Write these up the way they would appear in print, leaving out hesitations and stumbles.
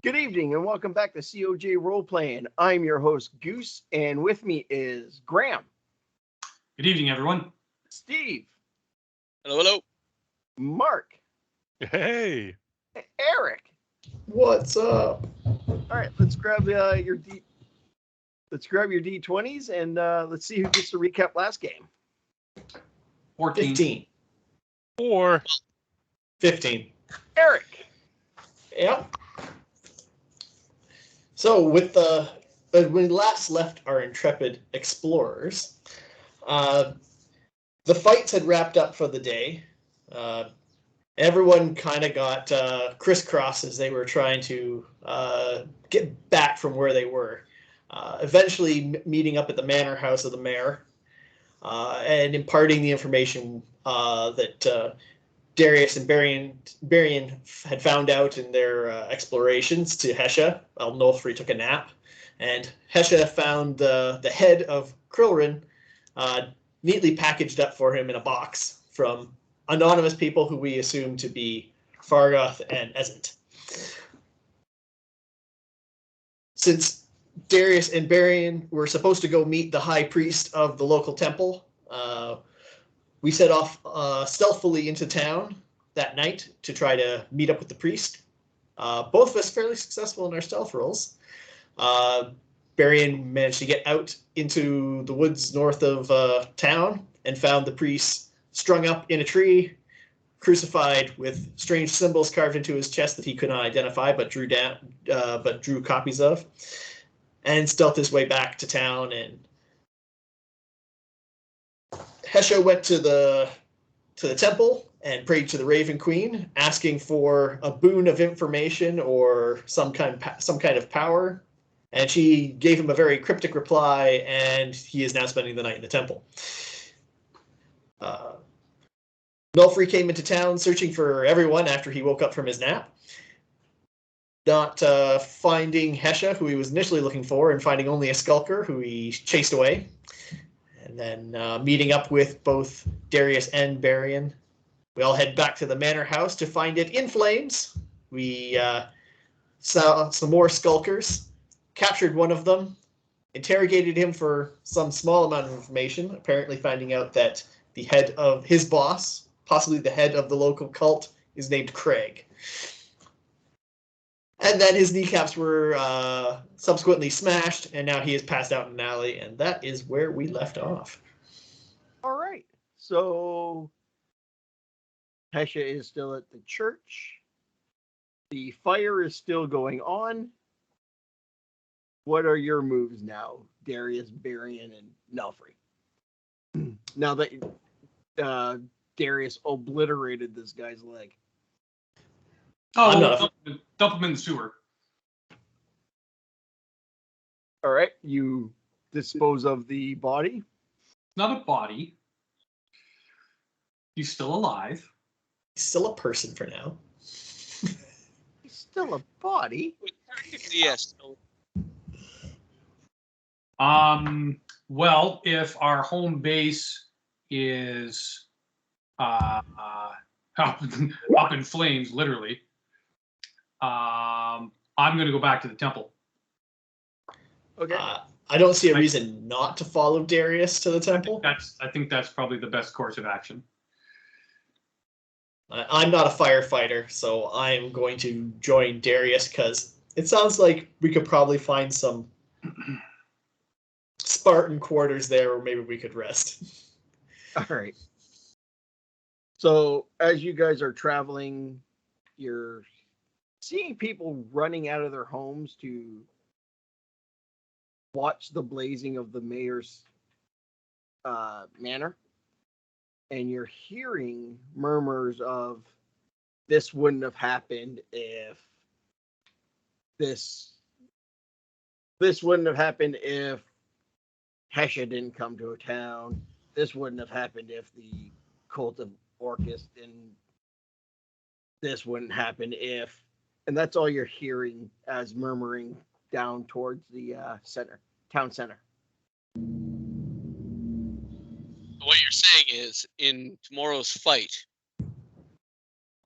Good evening and welcome back to COJ Roleplaying. I'm your host, Goose, and with me is Graham. Good evening, everyone. Steve. Hello, hello. Mark. Hey. Eric. What's up? All right, let's grab your D20s and let's see who gets to recap last game. 14. 15. 4. 15. Eric. Yep. So when we last left our intrepid explorers, the fights had wrapped up for the day. Everyone kind of got crisscrossed as they were trying to get back from where they were. Eventually meeting up at the manor house of the mayor and imparting the information that Darius and Barion had found out in their explorations to Hesha while Nulfri took a nap. And Hesha found the head of Krillrin neatly packaged up for him in a box from anonymous people who we assume to be Fargoth and Ezent. Since Darius and Barion were supposed to go meet the high priest of the local temple, we set off stealthily into town that night to try to meet up with the priest. Both of us fairly successful in our stealth rolls. Barion managed to get out into the woods north of town and found the priest strung up in a tree, crucified with strange symbols carved into his chest that he could not identify but drew copies of, and stealthed his way back to town. And Hesha went to the temple and prayed to the Raven Queen, asking for a boon of information or some kind of power. And she gave him a very cryptic reply, and he is now spending the night in the temple. Nulfri came into town searching for everyone after he woke up from his nap. Not finding Hesha, who he was initially looking for, and finding only a skulker, who he chased away. And then meeting up with both Darius and Barion. We all head back to the manor house to find it in flames. We saw some more skulkers, captured one of them, interrogated him for some small amount of information, apparently finding out that the head of his boss, possibly the head of the local cult, is named Craig. And then his kneecaps were subsequently smashed, and now he is passed out in an alley, and that is where we left off. All right. So Hesha is still at the church. The fire is still going on. What are your moves now, Darius, Barion, and Nulfri? Now that Darius obliterated this guy's leg. Oh, dump him in the sewer. All right, you dispose of the body. Not a body. He's still alive. He's still a person for now. He's still a body. Yes. Well, if our home base is up in flames, literally, I'm going to go back to the temple. Okay. I don't see a reason not to follow Darius to the temple. I think that's probably the best course of action. I'm not a firefighter, so I'm going to join Darius because it sounds like we could probably find some Spartan quarters there where maybe we could rest. All right. So as you guys are traveling, you're seeing people running out of their homes to watch the blazing of the mayor's manor. And you're hearing murmurs of, this wouldn't have happened if this wouldn't have happened if Hesha didn't come to a town. This wouldn't have happened if the cult of Orcus didn't. This wouldn't happen if. And that's all you're hearing as murmuring down towards the town center. What you're saying is, in tomorrow's fight,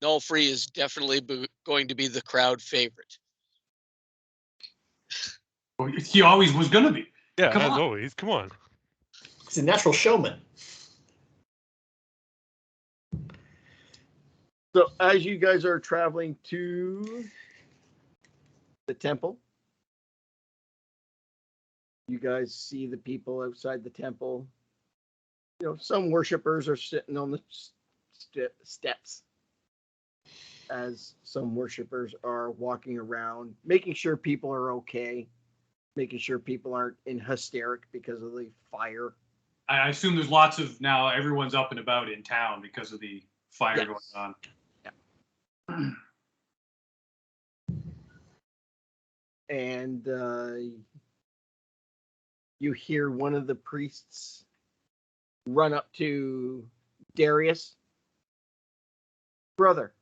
Nulfri is definitely going to be the crowd favorite. Well, he always was going to be. Yeah, Come as on. always. Come on. He's a natural showman. So as you guys are traveling to the temple, you guys see the people outside the temple. You know, some worshipers are sitting on the steps as some worshipers are walking around, making sure people are okay, making sure people aren't in hysteric because of the fire. I assume there's lots of now everyone's up and about in town because of the fire going on. Yeah. And you hear one of the priests run up to Darius. Brother,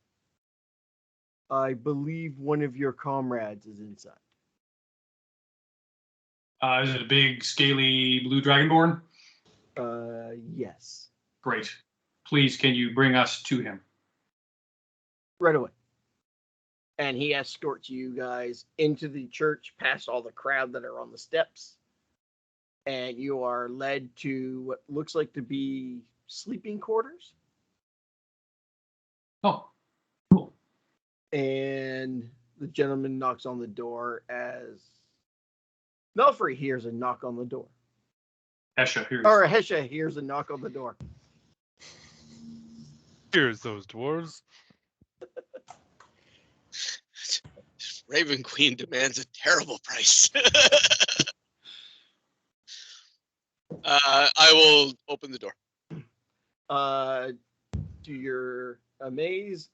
I believe one of your comrades is inside. Is it a big, scaly blue dragonborn? Yes. Great. Please, can you bring us to him? Right away. And he escorts you guys into the church, past all the crowd that are on the steps. And you are led to what looks like to be sleeping quarters. Oh, cool. And the gentleman knocks on the door as Nulfri hears a knock on the door. Hesha, here's. Or Hesha hears a knock on the door. Here's those dwarves. Raven Queen demands a terrible price. I will open the door. To your amaze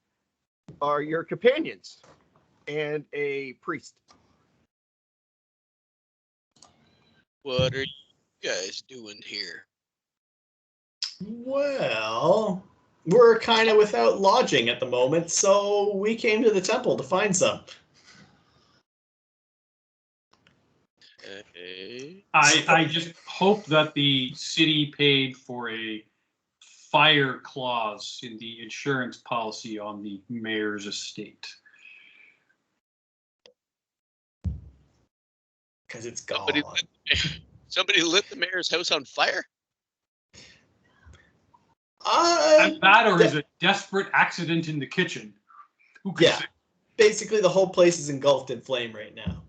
are your companions and a priest. What are you guys doing here? Well, we're kind of without lodging at the moment, so we came to the temple to find some. Okay. I just hope that the city paid for a fire clause in the insurance policy on the mayor's estate. Because it's gone. Somebody lit the mayor's house on fire? Either that or is a desperate accident in the kitchen. Who could Yeah. say? Basically, the whole place is engulfed in flame right now.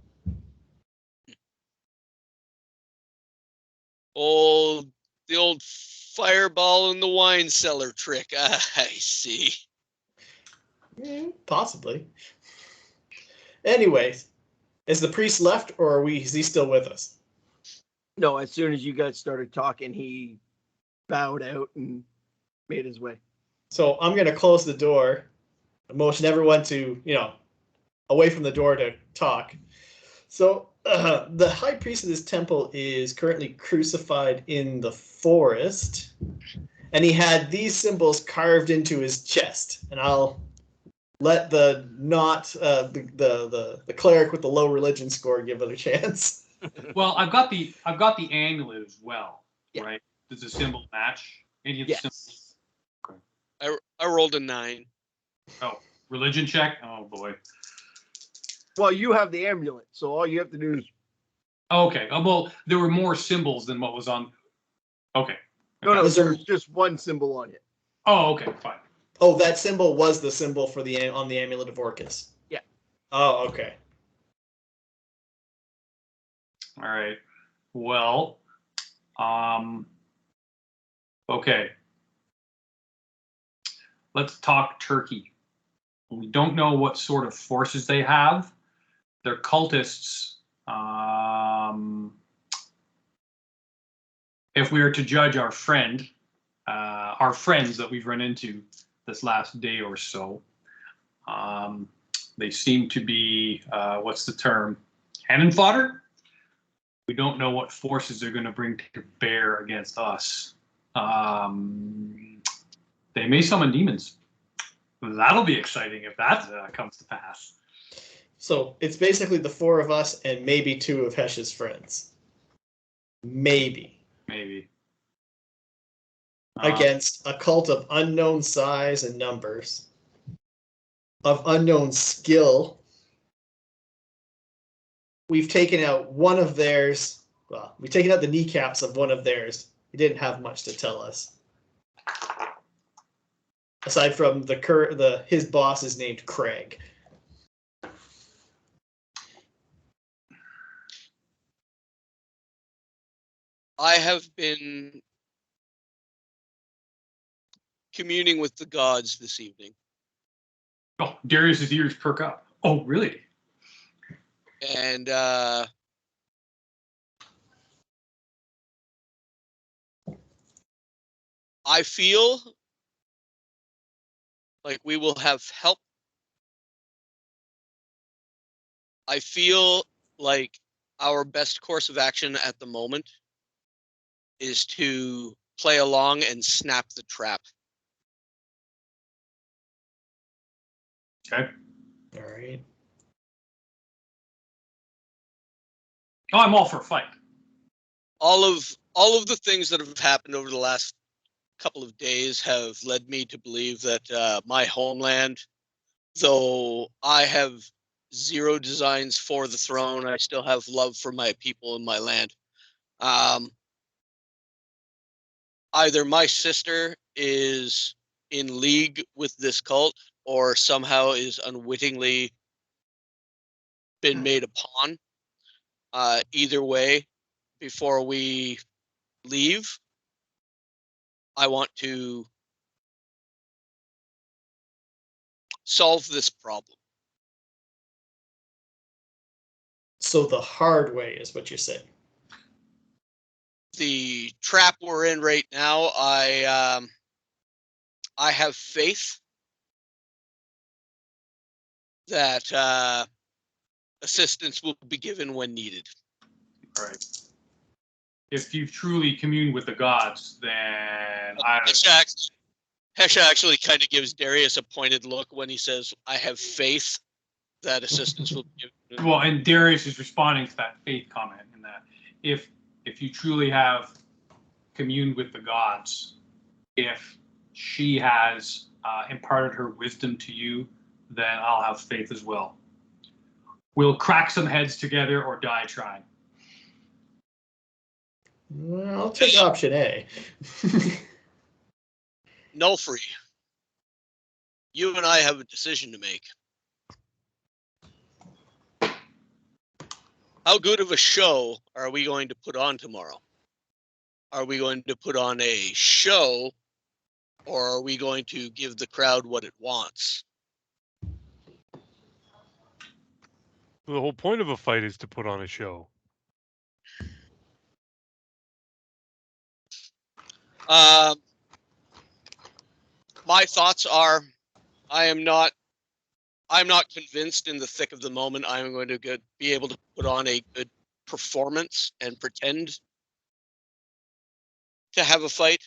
The old fireball in the wine cellar trick. I see. Possibly. Anyways, is the priest left, or is he still with us? No, as soon as you guys started talking, he bowed out and made his way. So I'm going to close the door, motion everyone to, away from the door to talk. So the high priest of this temple is currently crucified in the forest, and he had these symbols carved into his chest. And I'll let the cleric with the low religion score give it a chance. Well, I've got the amulet as well, Yeah. right? Does the symbol match any of the Yes. symbols? I rolled a 9. Oh, religion check? Oh boy. Well, you have the amulet, so all you have to do is Okay. Well, there were more symbols than what was on. Okay. no, Was there- there's just one symbol on it. Oh, okay, fine. Oh, that symbol was the symbol for on the amulet of Orcus. Yeah. Oh, okay. All right. Well, okay. Let's talk Turkey. We don't know what sort of forces they have. They're cultists. If we were to judge our friends that we've run into this last day or so, they seem to be, what's the term? Cannon fodder? We don't know what forces they're going to bring to bear against us. They may summon demons. That'll be exciting if that comes to pass. So it's basically the 4 of us and maybe 2 of Hesh's friends. Maybe. Against a cult of unknown size and numbers, of unknown skill, we've taken out one of theirs. Well, we've taken out the kneecaps of one of theirs. He didn't have much to tell us. Aside from his boss is named Craig. I have been communing with the gods this evening. Oh, Darius's ears perk up. Oh, really? And I feel like we will have help. I feel like our best course of action at the moment is to play along and snap the trap. Okay. All right. Oh, I'm all for a fight. All of the things that have happened over the last couple of days have led me to believe that my homeland, though I have zero designs for the throne, I still have love for my people and my land. Either my sister is in league with this cult or somehow is unwittingly been made a pawn. Either way, before we leave, I want to solve this problem. So the hard way is what you're saying. The trap we're in right now, I have faith that assistance will be given when needed. All right. If you've truly communed with the gods, then Hesha actually kind of gives Darius a pointed look when he says, I have faith that assistance will be given. Well, and Darius is responding to that faith comment in that if you truly have communed with the gods, if she has imparted her wisdom to you, then I'll have faith as well. We'll crack some heads together or die trying. Well, I'll take option A. Nulfri, you and I have a decision to make. How good of a show are we going to put on tomorrow? Are we going to put on a show, or are we going to give the crowd what it wants? The whole point of a fight is to put on a show. My thoughts are, I'm not convinced in the thick of the moment I'm going to be able to put on a good performance and pretend to have a fight.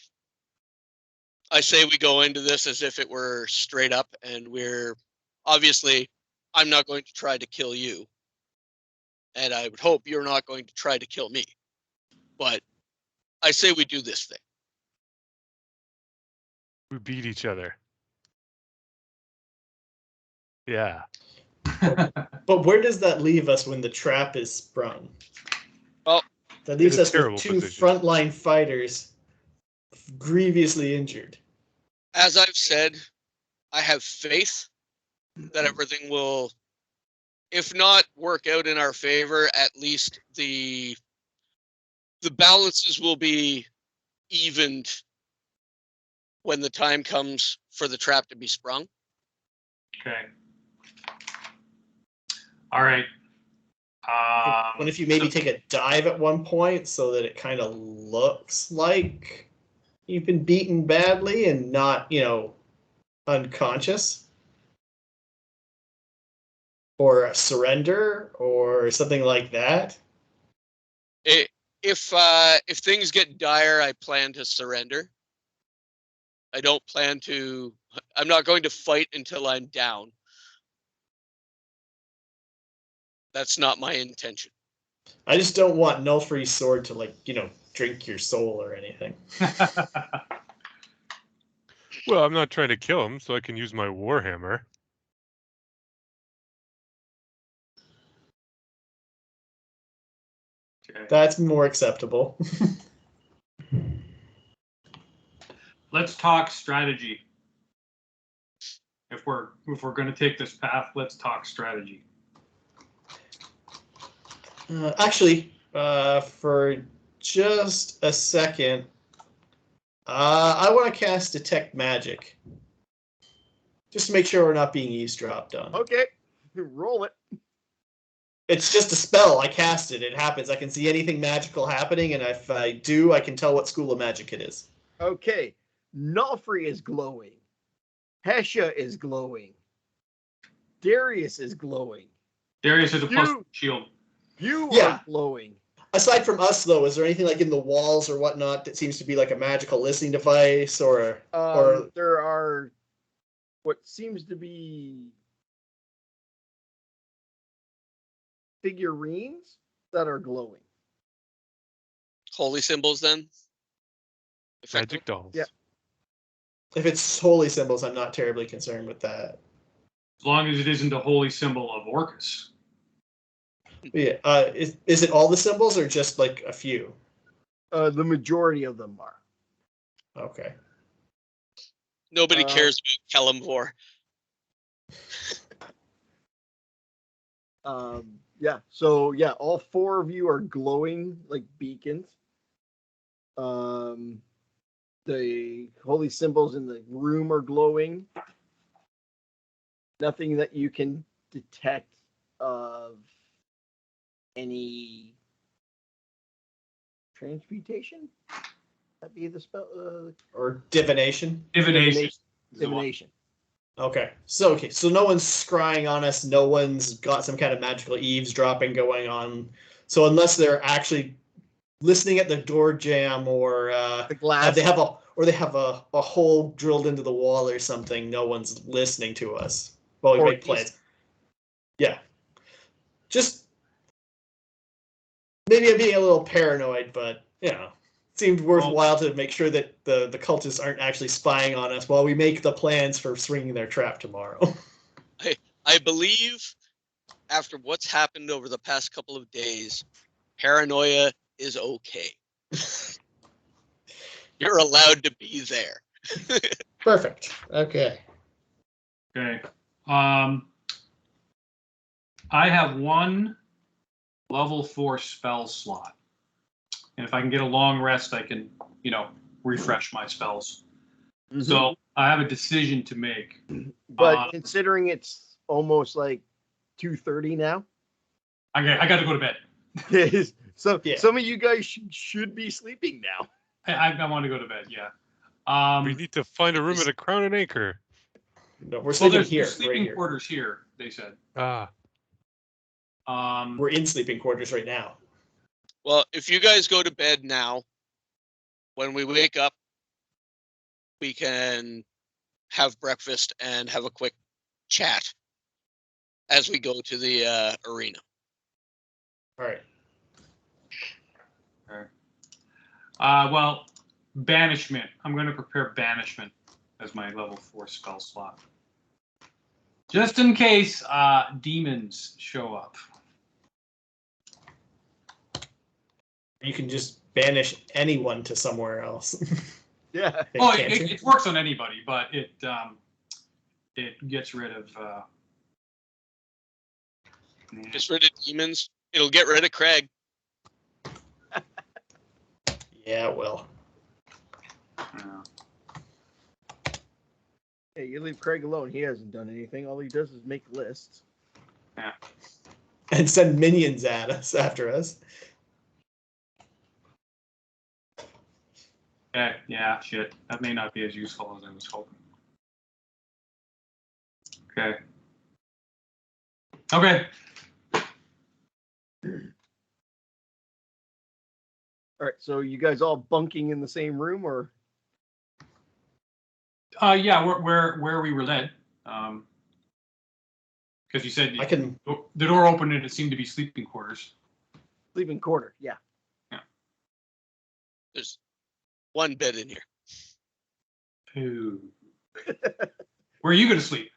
I say we go into this as if it were straight up, and obviously, I'm not going to try to kill you. And I would hope you're not going to try to kill me. But I say we do this thing. We beat each other. Yeah. But where does that leave us when the trap is sprung? Well, that leaves in a us with terrible two position. frontline fighters grievously injured. As I've said, I have faith that everything will, if not work out in our favor, at least the balances will be evened when the time comes for the trap to be sprung. Okay. All right. What if you maybe take a dive at one point so that it kind of looks like you've been beaten badly and not, unconscious? Or a surrender or something like that? If things get dire, I plan to surrender. I'm not going to fight until I'm down. That's not my intention. I just don't want Nulfri's sword to, drink your soul or anything. Well, I'm not trying to kill him, so I can use my warhammer. Okay. That's more acceptable. Let's talk strategy. If we're going to take this path, let's talk strategy. Actually, for just a second, I want to cast Detect Magic. Just to make sure we're not being eavesdropped on. Okay, roll it. It's just a spell. I cast it. It happens. I can see anything magical happening, and if I do, I can tell what school of magic it is. Okay, Nulfri is glowing. Hesha is glowing. Darius is glowing. Darius has a plus You- shield. You Yeah. are glowing. Aside from us, though, is there anything like in the walls or whatnot that seems to be like a magical listening device or There are what seems to be figurines that are glowing. Holy symbols, then. Effective? Magic dolls. Yeah. if it's holy symbols? I'm not terribly concerned with that. As long as it isn't a holy symbol of Orcus. Yeah. Is it all the symbols or just like a few? The majority of them are. Okay. Nobody cares about Kalimvor. Yeah. So yeah, all four of you are glowing like beacons. The holy symbols in the room are glowing. Nothing that you can detect of any transmutation. That be the spell Or divination? Divination. divination. Okay, so no one's scrying on us. No one's got some kind of magical eavesdropping going on. So unless they're actually listening at the door jam, or The glass. they have a hole drilled into the wall or something, no one's listening to us while we Or make plans. Yeah, just maybe I'm being a little paranoid, but you know, it seemed worthwhile to make sure that the cultists aren't actually spying on us while we make the plans for swinging their trap tomorrow. I believe after what's happened over the past couple of days, paranoia is okay. You're allowed to be there. Perfect. Okay. Okay. I have one level 4 spell slot. And if I can get a long rest, I can, refresh my spells. Mhm. So I have a decision to make. But considering it's almost like 2:30 now, I got to go to bed. so Yeah. some of you guys should be sleeping now. I want to go to bed, yeah. We need to find a room at a Crown and Anchor. No, we're Well, sleeping there's here, sleeping right here. quarters here, they said. Ah, We're in sleeping quarters right now. Well, if you guys go to bed now, when we wake up, we can have breakfast and have a quick chat as we go to the arena. All right. Well, banishment. I'm going to prepare banishment as my level 4 spell slot. Just in case demons show up. You can just banish anyone to somewhere else. Yeah. Oh, Can't you? it works on anybody, but it gets rid of. Gets rid of demons. It'll get rid of Craig. Yeah, well. Hey, you leave Craig alone. He hasn't done anything. All he does is make lists. Yeah. And send minions at us after us. Okay, yeah, shit. That may not be as useful as I was hoping. Okay. Okay. All right. So you guys all bunking in the same room, or Yeah, where we were led. Because you said I can. the door opened and it seemed to be sleeping quarters. sleeping quarter? Yeah. There's one bed in here. Ooh. Where are you going to sleep?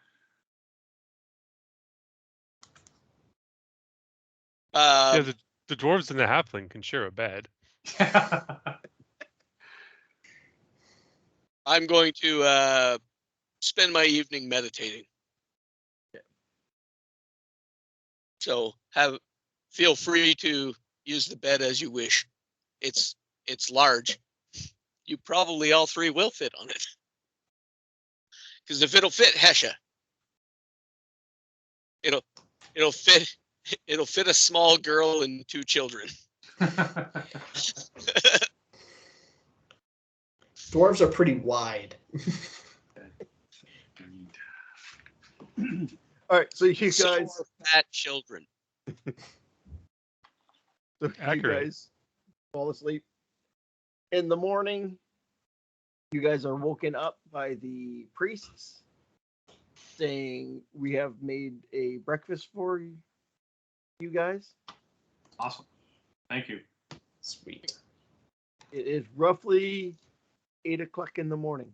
yeah, The dwarves and the halfling can share a bed. I'm going to spend my evening meditating. Okay. So feel free to use the bed as you wish. It's large. You probably all three will fit on it. Because if it'll fit Hesha, it'll fit a small girl and 2 children. Dwarves are pretty wide. All right, so you So guys, are fat children. you Accurate. guys fall asleep. In the morning, you guys are woken up by the priests saying, "We have made a breakfast for you guys." Awesome. Thank you. Sweet. It is roughly 8 o'clock in the morning.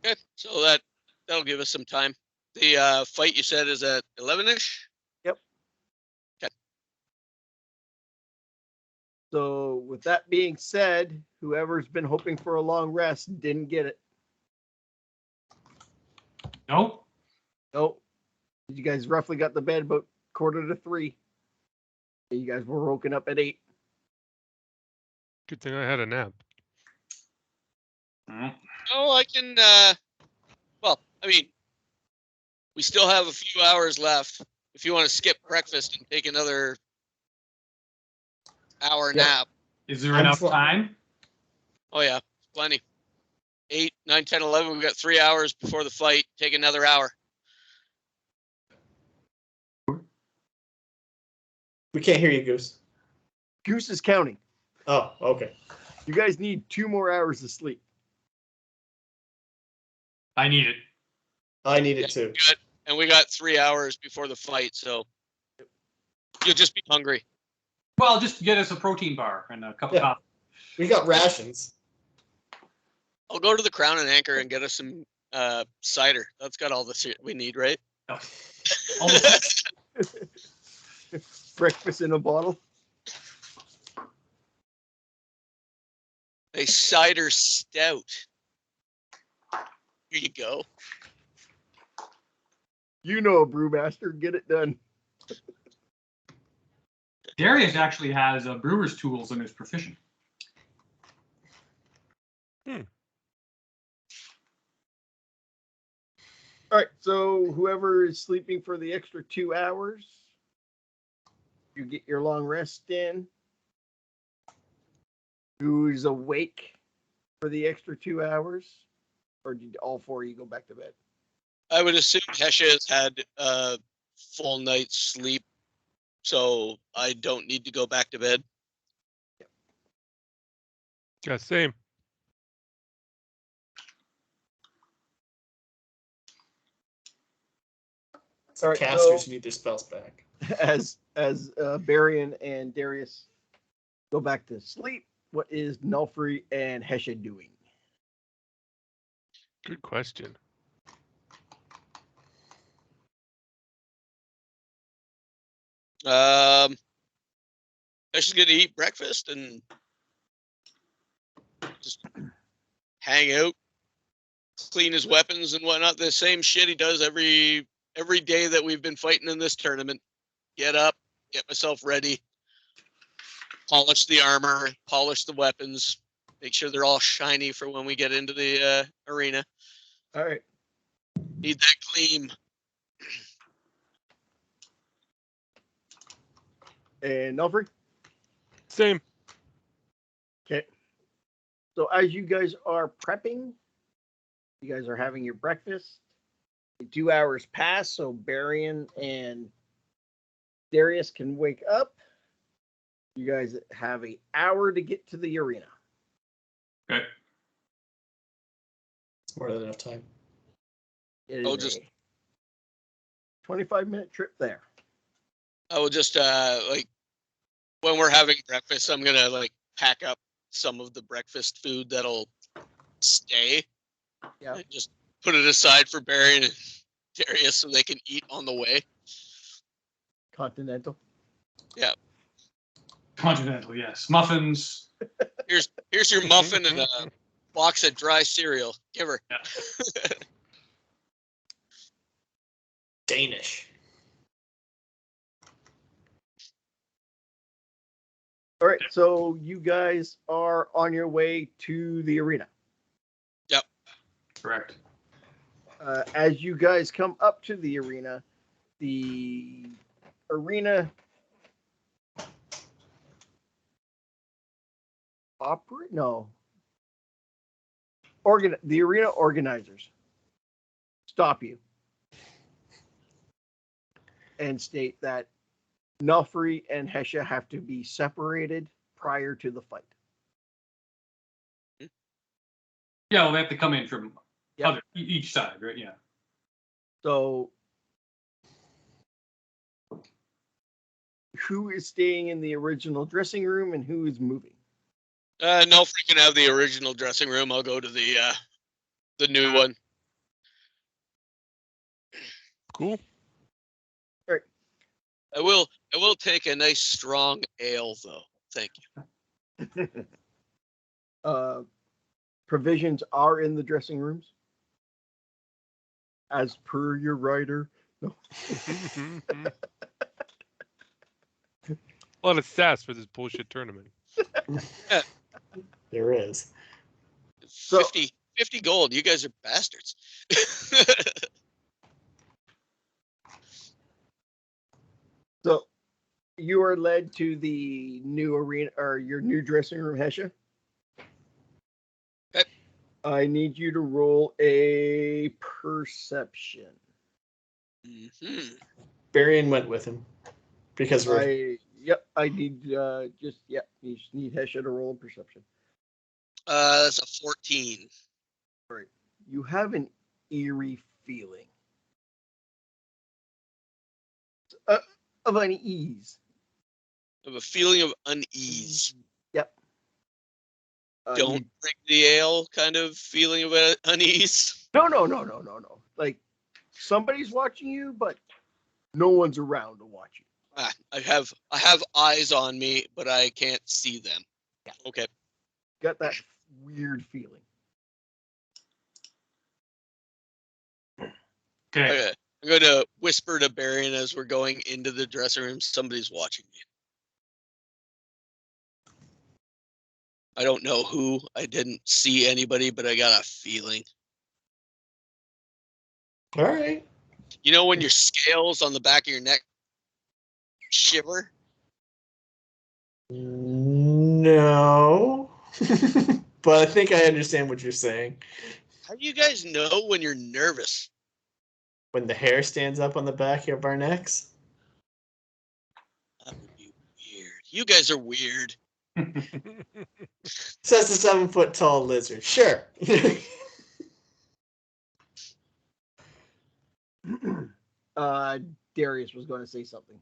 Okay, so that'll give us some time. The fight you said is at 11ish. Yep. Okay. So, with that being said, whoever's been hoping for a long rest didn't get it. Nope. Nope. You guys roughly got the bed about 2:45. You guys were woken up at 8. Good thing I had a nap. Mm. Oh, I can. Well, I mean, we still have a few hours left. If you want to skip breakfast and take another hour Yeah. nap. Is there I'm enough fl- time? Oh yeah, plenty. 8, 9, 10, 11. We've got 3 hours before the fight. Take another hour. We can't hear you, Goose. Goose is counting. Oh, okay. You guys need 2 more hours of sleep. I need it. I need it too. Good. And we got 3 hours before the fight, so you'll just be hungry. Well, just get us a protein bar and a cup of Yeah. coffee. We got rations. I'll go to the Crown and Anchor and get us some cider. That's got all the shit we need, right? No. All the- Breakfast in a bottle. A cider stout. Here you go. You know a brewmaster. Get it done. Darius actually has brewer's tools and is proficient. All right. So whoever is sleeping for the extra 2 hours, you get your long rest in. Who's awake for the extra 2 hours? Or did all 4 of you go back to bed? I would assume Hesha has had a full night's sleep, so I don't need to go back to bed. Yeah, same. All right. Casters need their spells back. As Barion and Darius go back to sleep, what is Nulfri and Hesha doing? Good question. Hesha's gonna eat breakfast and just hang out, clean his weapons and whatnot. The same shit he does every day that we've been fighting in this tournament. Get up, get myself ready, polish the armor, polish the weapons, make sure they're all shiny for when we get into the arena. All right. Need that gleam. And Nulfri? Same. Okay. So as you guys are prepping, you guys are having your breakfast. 2 hours pass, so Barion and Darius can wake up. You guys have an hour to get to the arena. Okay. It's more than enough time. It Oh, is just- a 25-minute trip there. I will just like when we're having breakfast, I'm gonna like pack up some of the breakfast food that'll stay. Yeah. And just put it aside for Barry and Darius so they can eat on the way. Continental. Continental, yes. Muffins. Here's your muffin and a box of dry cereal. Give her. Yeah. Danish. All right, so you guys are on your way to the arena. Correct. As you guys come up to the arena the arena organizers stop you and state that Nulfri and Hesha have to be separated prior to the fight. Yeah, well, they have to come in from Yeah. each side, right? Yeah. So, who is staying in the original dressing room and who is moving? No freaking have the original dressing room. I'll go to the new one. Cool. I will take a nice strong ale though. Thank you. Provisions are in the dressing rooms, as per your rider. No. A lot of sass for this bullshit tournament. There is. So- 50 gold. You guys are bastards. So, you are led to the new arena or your new dressing room, Hesha. Okay. I need you to roll a perception. Mhm. Barion went with him because we're I need you just need Hesha to roll a perception. That's a 14. Right. You have an eerie feeling of unease. I have a feeling of unease. Yep. Don't you- drink the ale kind of feeling of unease. No. Like somebody's watching you, but no one's around to watch you. I have eyes on me, but I can't see them. Yeah. Okay. Got that weird feeling. Okay. I'm going to whisper to Barion as we're going into the dressing room. Somebody's watching me. I don't know who. I didn't see anybody, but I got a feeling. all right. You know when your scales on the back of your neck shiver? No. But I think I understand what you're saying. How do you guys know when you're nervous? When the hair stands up on the back of our necks. That would be weird. You guys are weird. Says the 7-foot-tall lizard. Sure. Darius was going to say something.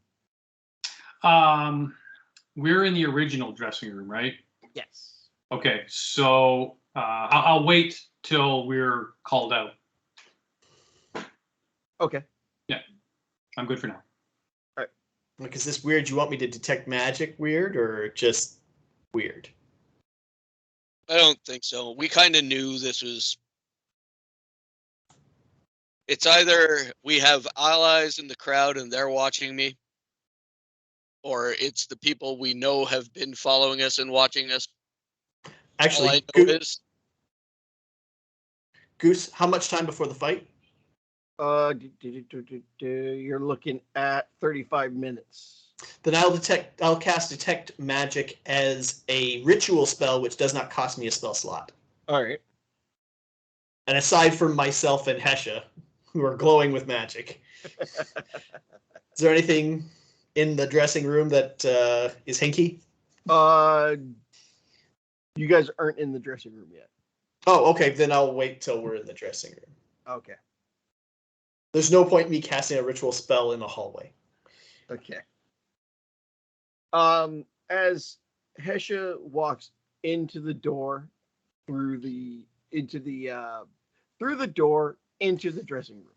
We're in the original dressing room, right? Yes. Okay, so I'll wait till we're called out. Okay. I'm good for now. Like, is this weird? You want me to detect magic weird or just weird? I don't think so. We kind of knew this was. It's either we have allies in the crowd and they're watching me, or it's the people we know have been following us and watching us. All Actually, I know is Goose, how much time before the fight? You're looking at 35 minutes. Then I'll cast detect magic as a ritual spell, which does not cost me a spell slot. All right. And aside from myself and Hesha, who are glowing with magic, is there anything in the dressing room that is hinky? You guys aren't in the dressing room yet. Oh, okay. Then I'll wait till we're in the dressing room. Okay. There's no point in me casting a ritual spell in a hallway. Okay. As Hesha walks into the door through the door into the dressing room.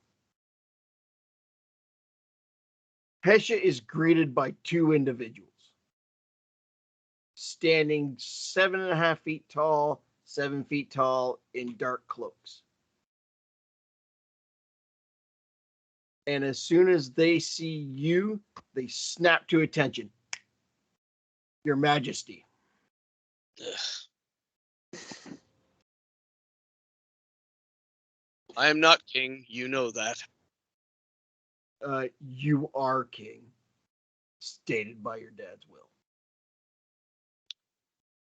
Hesha is greeted by two individuals standing 7.5 feet tall, 7 feet tall in dark cloaks. And as soon as they see you, they snap to attention. Your Majesty. Ugh. I am not king. You know that. You are king, stated by your dad's will.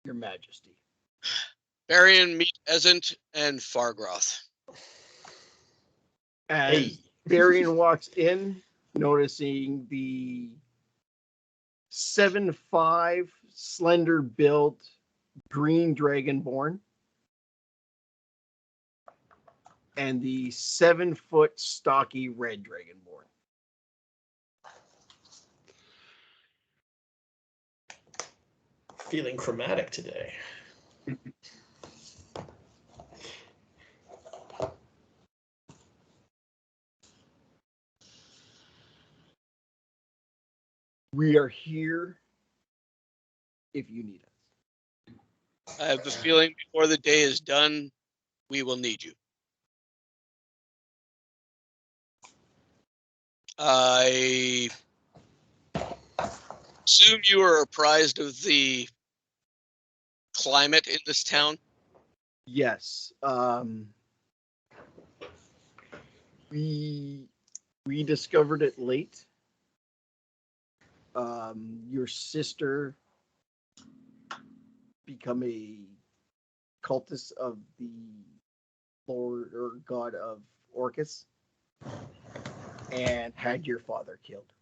Your Majesty. Barion, meet Ezent and Fargroth. As Hey. Barion walks in, noticing the 7'5" slender built green dragonborn and the 7-foot stocky red dragonborn. Feeling chromatic today. We are here if you need us. I have the feeling before the day is done, we will need you. I assume you are apprised of the climate in this town. Yes. We discovered it late. Your sister become a cultist of the Lord or God of Orcus and had your father killed.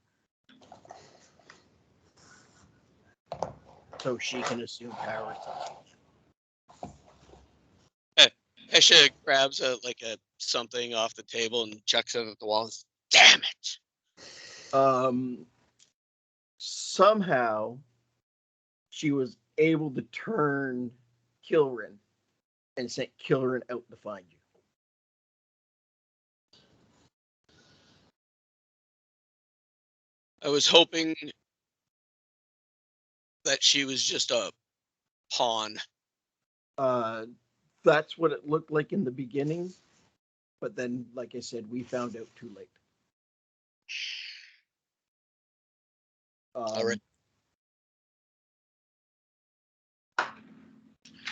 So she can assume power. Hesha grabs something off the table and chucks it at the wall. Damn it! Somehow she was able to turn Kilrin and sent Kilrin out to find you. I was hoping that she was just a pawn. That's what it looked like in the beginning, but then, like I said, we found out too late. All right.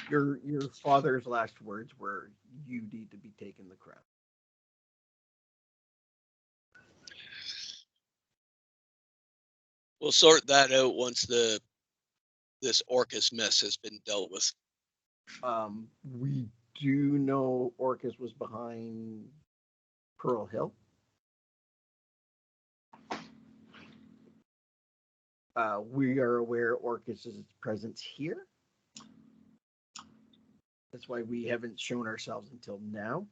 Your father's last words were, "You need to be taking the crown." We'll sort that out once this Orcus mess has been dealt with. We do know Orcus was behind Pearl Hill. We are aware Orcus's presence here. That's why we haven't shown ourselves until now.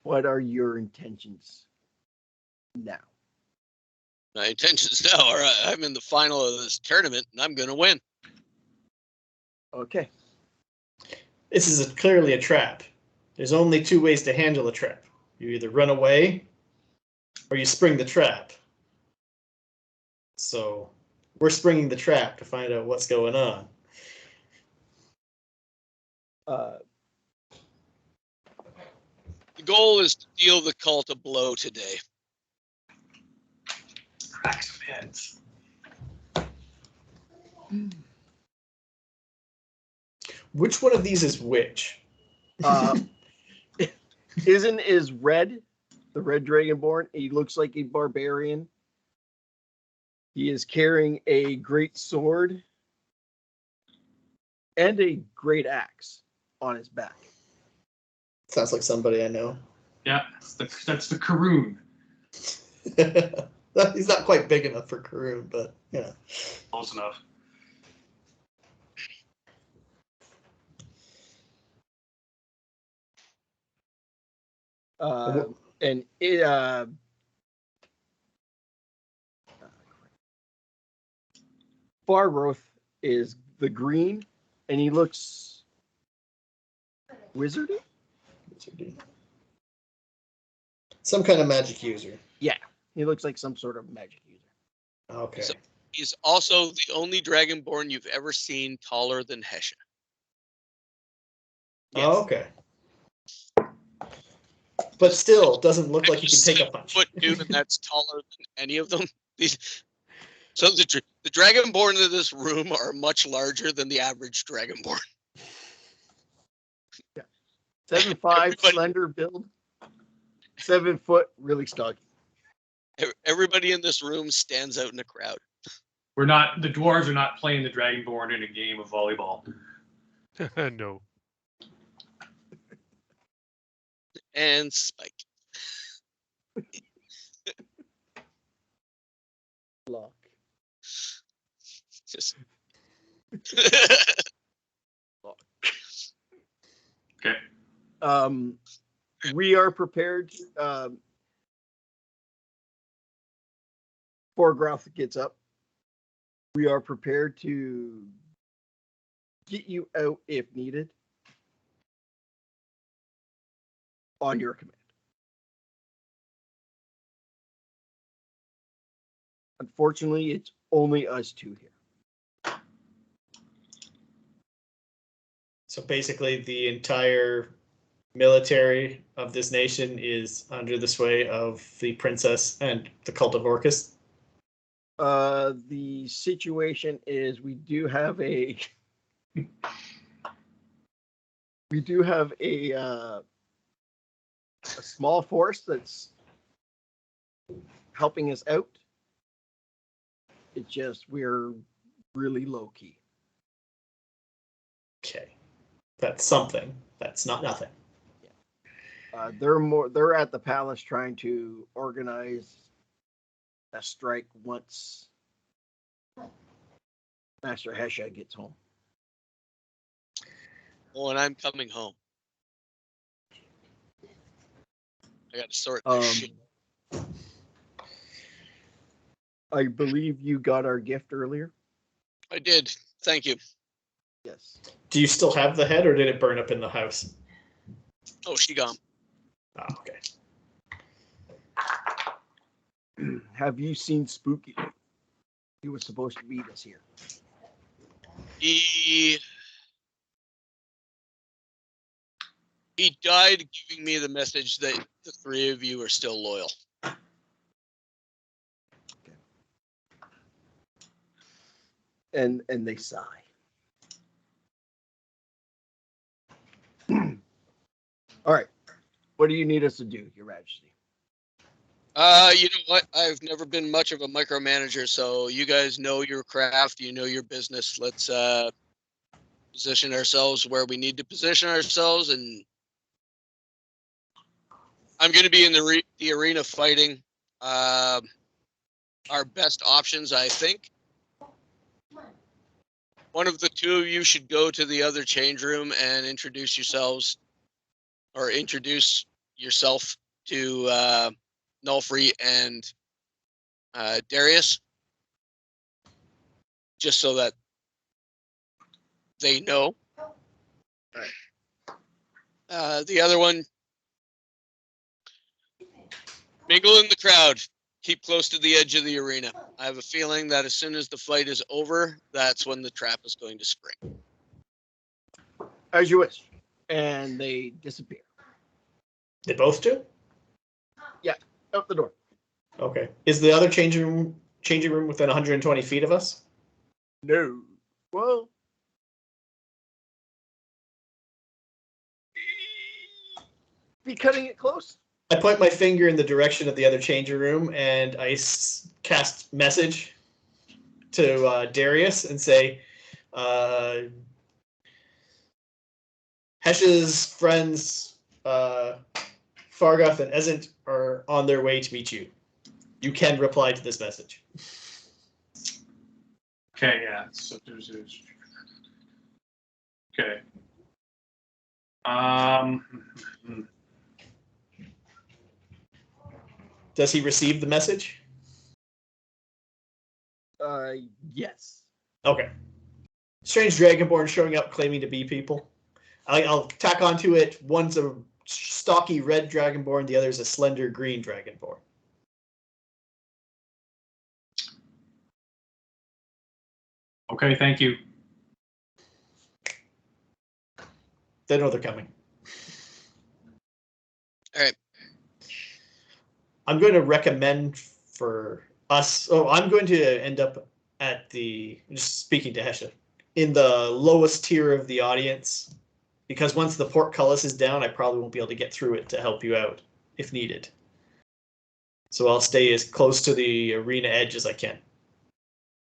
What are your intentions now? My intentions now are I'm in the final of this tournament and I'm going to win. Okay. This is clearly a trap. There's only two ways to handle a trap. You either run away or you spring the trap. So we're springing the trap to find out what's going on. The goal is to deal the cult a blow today. Crack some heads. Which one of these is which? Isn't is red, the red dragonborn. He looks like a barbarian. He is carrying a great sword and a great axe on his back. Sounds like somebody I know. Yeah, that's the Karoon. He's not quite big enough for Karun, but yeah. Close enough. And it, Fargroth is the green, and he looks wizardy. Some kind of magic user. He looks like some sort of magic user. Okay. So- He's also the only Dragonborn you've ever seen taller than Hesha. Oh, okay. But still, doesn't look like he can take a punch. 6'2", and that's taller than any of them. So the Dragonborn in this room are much larger than the average Dragonborn. 7'5", Everybody- slender build. 7 foot, really stocky. Everybody in this room stands out in the crowd. The dwarves are not playing the Dragonborn in a game of volleyball. No. And Spike. Lock. Just Okay. We are prepared. Forgroth gets up. We are prepared to get you out if needed. On your command. Unfortunately, it's only us two here. So basically, the entire military of this nation is under the sway of the princess and the cult of Orcus. The situation is we do have a small force that's helping us out. It's just we're really low key. Okay, that's something. That's not nothing. They're at the palace trying to organize a strike once Master Hesha gets home. Oh, and I'm coming home. I got to sort this shit. I believe you got our gift earlier. I did. Thank you. Yes. Do you still have the head, or did it burn up in the house? Oh, she gone. Oh, okay. Have you seen Spooky? He was supposed to meet us here. He died giving me the message that the three of you are still loyal. And they sigh. All right. What do you need us to do, Your Majesty? You know what? I've never been much of a micromanager, so you guys know your craft, you know your business. Let's position ourselves where we need to position ourselves, and I'm going to be in the arena fighting. Our best options, I think. One of the two of you should go to the other change room and introduce yourselves, or introduce yourself to Nulfri and Darius, just so that they know. The other one, mingle in the crowd. Keep close to the edge of the arena. I have a feeling that as soon as the fight is over, that's when the trap is going to spring. As you wish. And they disappear. They both do? Out the door. Okay. Is the other changing room within 120 feet of us? No. Well. Be cutting it close. I point my finger in the direction of the other changing room, and I cast message to Darius and say, Hesha's friends, Fargoth and Ezent, are on their way to meet you. You can reply to this message. Okay, yeah. So okay. Does he receive the message? Yes. Okay. Strange Dragonborn showing up claiming to be people. I'll tack onto it. One's a stocky red dragonborn. The other is a slender green dragonborn. Okay, thank you. They know they're coming. All right. I'm going to recommend for us. Oh, I'm going to end up at just speaking to Hesha, in the lowest tier of the audience, because once the portcullis is down, I probably won't be able to get through it to help you out if needed. So I'll stay as close to the arena edge as I can.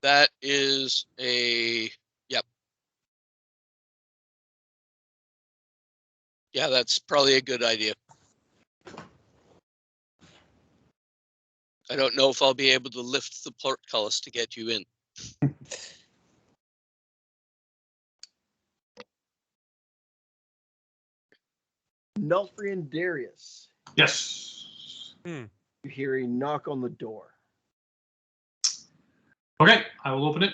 That is a yep. Yeah, that's probably a good idea. I don't know if I'll be able to lift the portcullis to get you in. Nulfri and Darius. Yes. You hear a knock on the door. Okay, I will open it.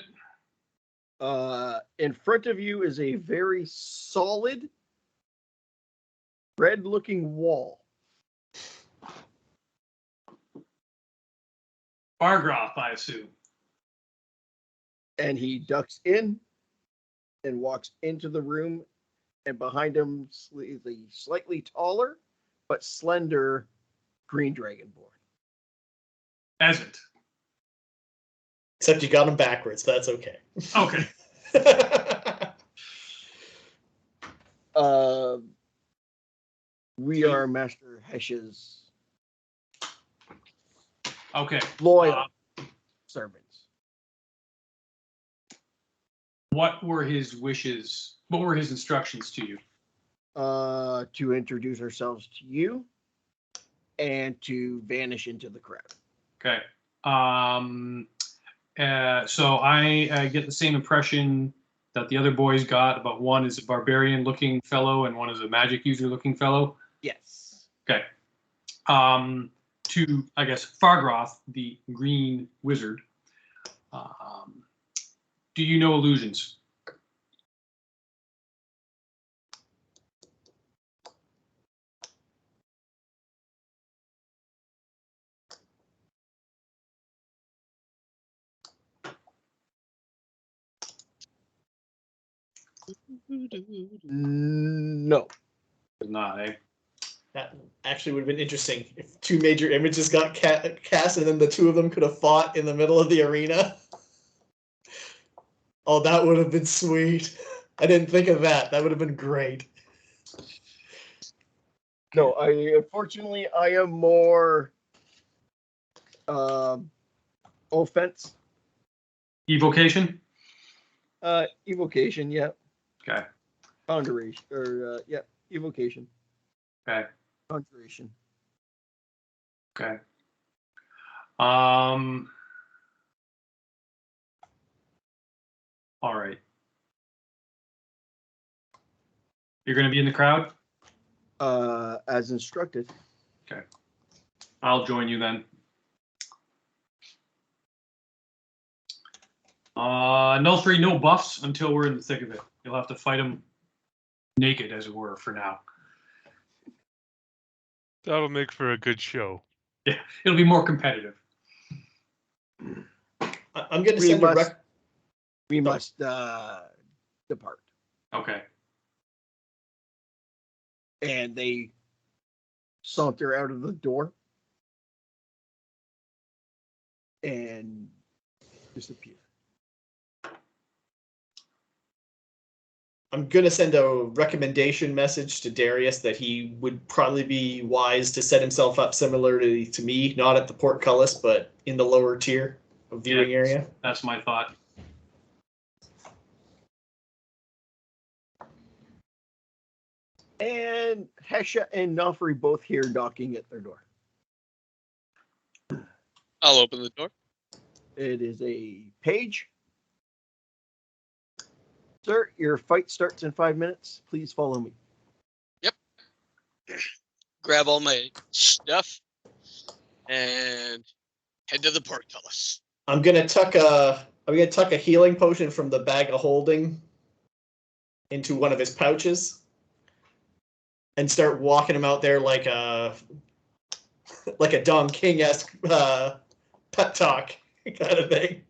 In front of you is a very solid, red-looking wall. Bargroth, I assume. And he ducks in and walks into the room, and behind him is a slightly taller but slender green dragonborn. As it. Except you got them backwards. That's okay. Okay. We are Master Hesha's Okay. loyal servants. What were his wishes? What were his instructions to you? To introduce ourselves to you and to vanish into the crowd. Okay. So I get the same impression that the other boys got about one is a barbarian-looking fellow and one is a magic user-looking fellow. Yes. Okay. To, I guess, Fargroth, the green wizard. Do you know illusions? No. Not, eh? That actually would have been interesting if two major images got cast and then the two of them could have fought in the middle of the arena. Oh, that would have been sweet. I didn't think of that. That would have been great. No, unfortunately I am more offense. Evocation? Evocation, yeah. Okay. Conjuration, or yeah, evocation. Okay. Conjuration. Okay. All right. You're going to be in the crowd? As instructed. Okay. I'll join you then. Nulfri, no buffs until we're in the thick of it. You'll have to fight him naked, as it were, for now. That'll make for a good show. Yeah, it'll be more competitive. I'm going to send a rec. We must depart. Okay. And they saunter out of the door and disappear. I'm going to send a recommendation message to Darius that he would probably be wise to set himself up similarly to me, not at the portcullis, but in the lower tier of viewing area. That's my thought. And Hesha and Nulfri both hear knocking at their door. I'll open the door. It is a page. Sir, your fight starts in 5 minutes. Please follow me. Yep. Grab all my stuff and head to the portcullis. I'm gonna tuck a healing potion from the bag of holding into one of his pouches. and start walking him out there like a Don King-esque pep talk kind of thing.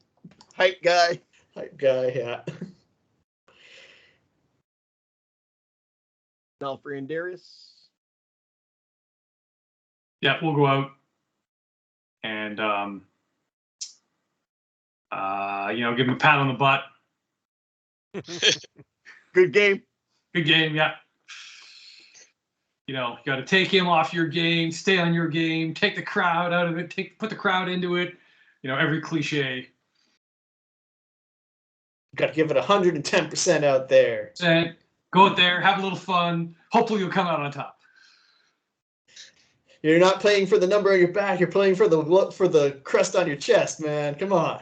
Hype guy. Hype guy, yeah. Nulfri and Darius. Yeah, we'll go out and give him a pat on the butt. Good game. Good game, yeah. You got to take him off your game, stay on your game, take the crowd out of it, put the crowd into it. Every cliche. Got to give it 110% out there. Go out there, have a little fun. Hopefully you'll come out on top. You're not playing for the number on your back. You're playing for the crest on your chest, man. Come on.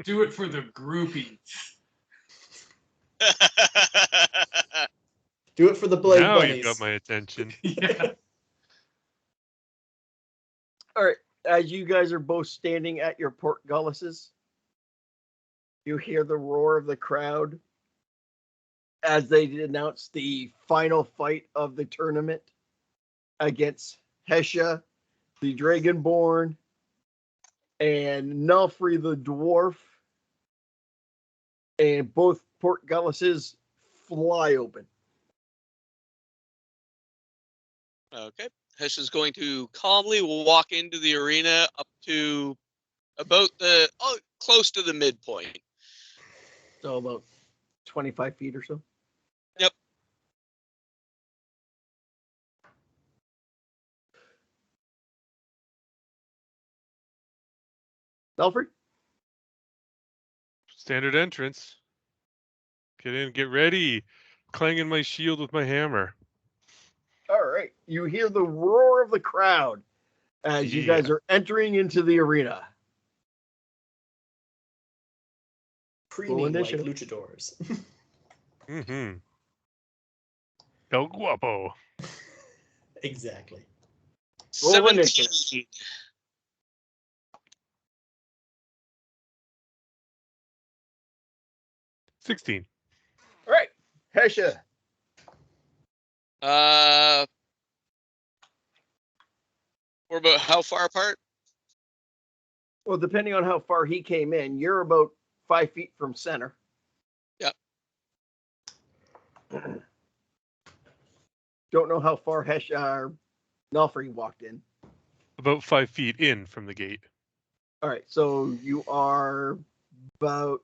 Do it for the groupie. Do it for the Blade Now Bunnies. you got my attention. Yeah. All right. As you guys are both standing at your portcullises, you hear the roar of the crowd as they announce the final fight of the tournament against Hesha, the Dragonborn, and Nulfri, the dwarf. And both portcullises fly open. Okay. Hesha's going to calmly walk into the arena up to about close to the midpoint. So about 25 feet or so. Yep. Nulfri? Standard entrance. Get in, get ready. Clanging my shield with my hammer. All right. You hear the roar of the crowd as you guys are entering into the arena. Preening like initiative. luchadors. Mm-hmm. El Guapo. Exactly. Roll initiative. 17. 16. All right. Hesha. We're about how far apart? Well, depending on how far he came in, you're about 5 feet from center. Yep. Don't know how far Hesha or Nulfri walked in. About 5 feet in from the gate. All right. So you are about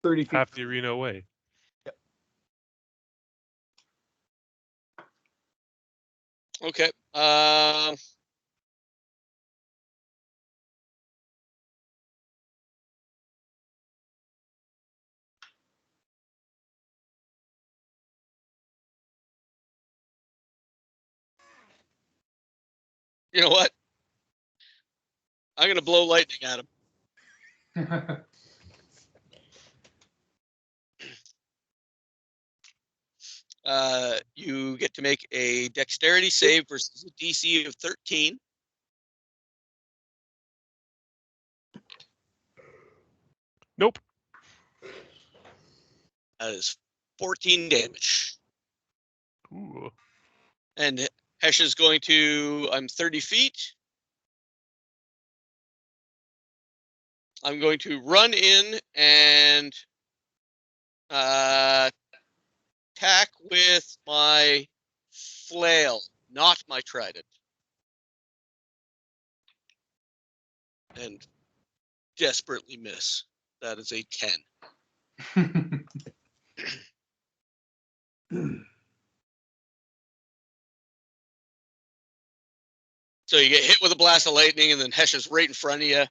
30 feet. Half the arena away. Okay. You know what? I'm going to blow lightning at him. You get to make a dexterity save versus a DC of 13. Nope. That is 14 damage. Ooh. And Hesha's going to, I'm 30 feet. I'm going to run in and attack with my flail, not my trident. And desperately miss. That is a 10. So you get hit with a blast of lightning, and then Hesha's right in front of you,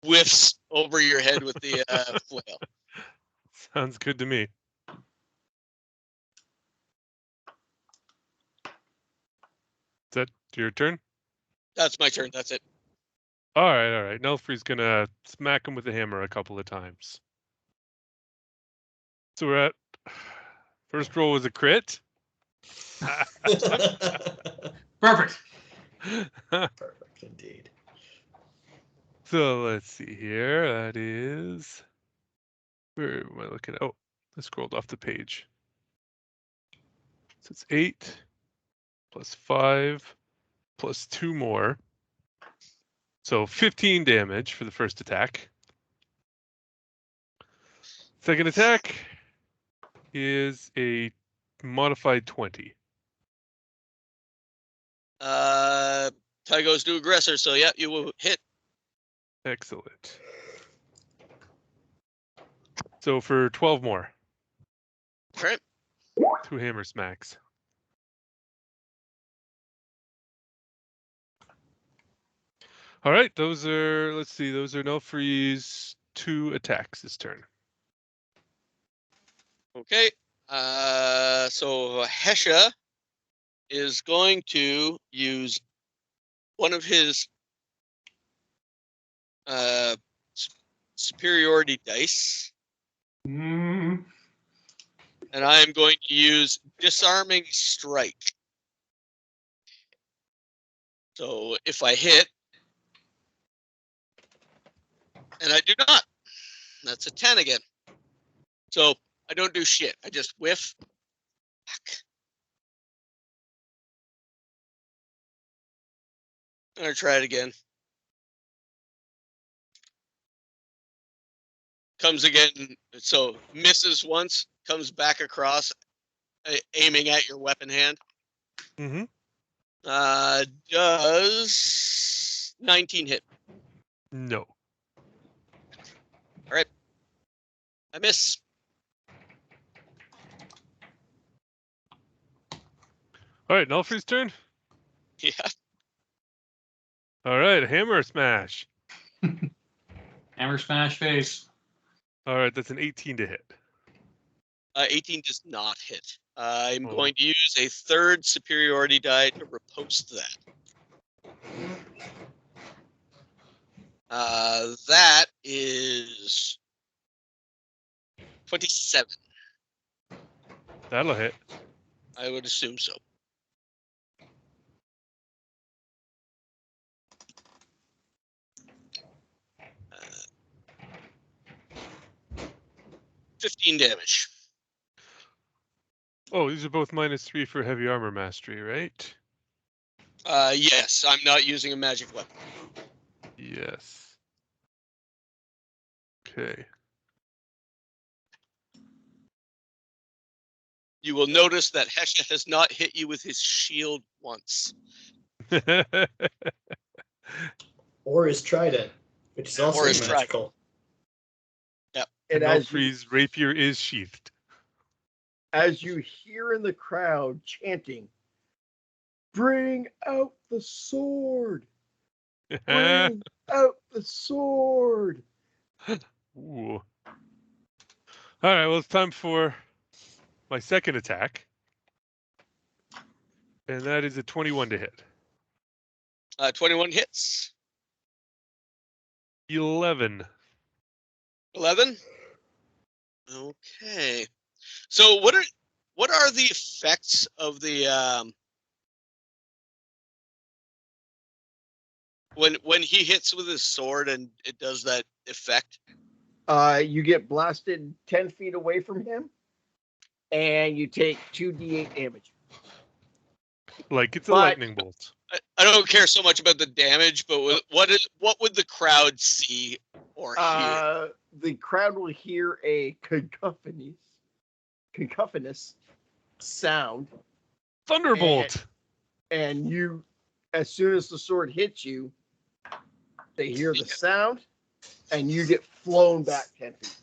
whiffs over your head with the flail. Sounds good to me. Is that your turn? That's my turn. That's it. All right. Nulfri's gonna smack him with the hammer a couple of times. So we're at first roll was a crit. Perfect. Perfect indeed. So let's see here. That is, where am I looking at? Oh, I scrolled off the page. So it's 8 plus 5 plus 2 more. So 15 damage for the first attack. Second attack is a modified 20. Tie goes to aggressor, so yeah, you will hit. Excellent. So for 12 more. All right. 2 hammer smacks. All right, those are, let's see, those are Nulfri's 2 attacks this turn. Okay. So Hesha is going to use one of his superiority dice, Mm. and I am going to use disarming strike. So if I hit, and I do not, that's a 10 again. So I don't do shit. I just whiff. Fuck. I'm gonna try it again. Comes again, so misses once, comes back across, aiming at your weapon hand. Mm-hmm. Does 19 hit? No. All right. I miss. All right, Nulfri's turn. Yeah. All right, hammer smash. Hammer smash face. All right, that's an 18 to hit. 18 does not hit. I'm Oh. going to use a third superiority die to riposte that. That is 27. That'll hit. I would assume so. Uh, 15 damage. Oh, these are both -3 for heavy armor mastery, right? Yes, I'm not using a magic weapon. Yes. Okay. You will notice that Hesha has not hit you with his shield once. Or his trident, which is also Or his magical. And Nulfri's rapier is sheathed. as you hear in the crowd chanting, "Bring out the sword! Bring out the sword!" Ooh. All right, well, it's time for my second attack. And that is a 21 to hit. 21 hits. 11. 11. Okay. So what are the effects of the when he hits with his sword and it does that effect? You get blasted 10 feet away from him, and you take 2d8 damage. Like it's a But- lightning bolt. I don't care so much about the damage, but what would the crowd see or hear? The crowd will hear a cacophonous sound, Thunderbolt! and you, as soon as the sword hits you, they hear the sound, and you get flown back 10 feet.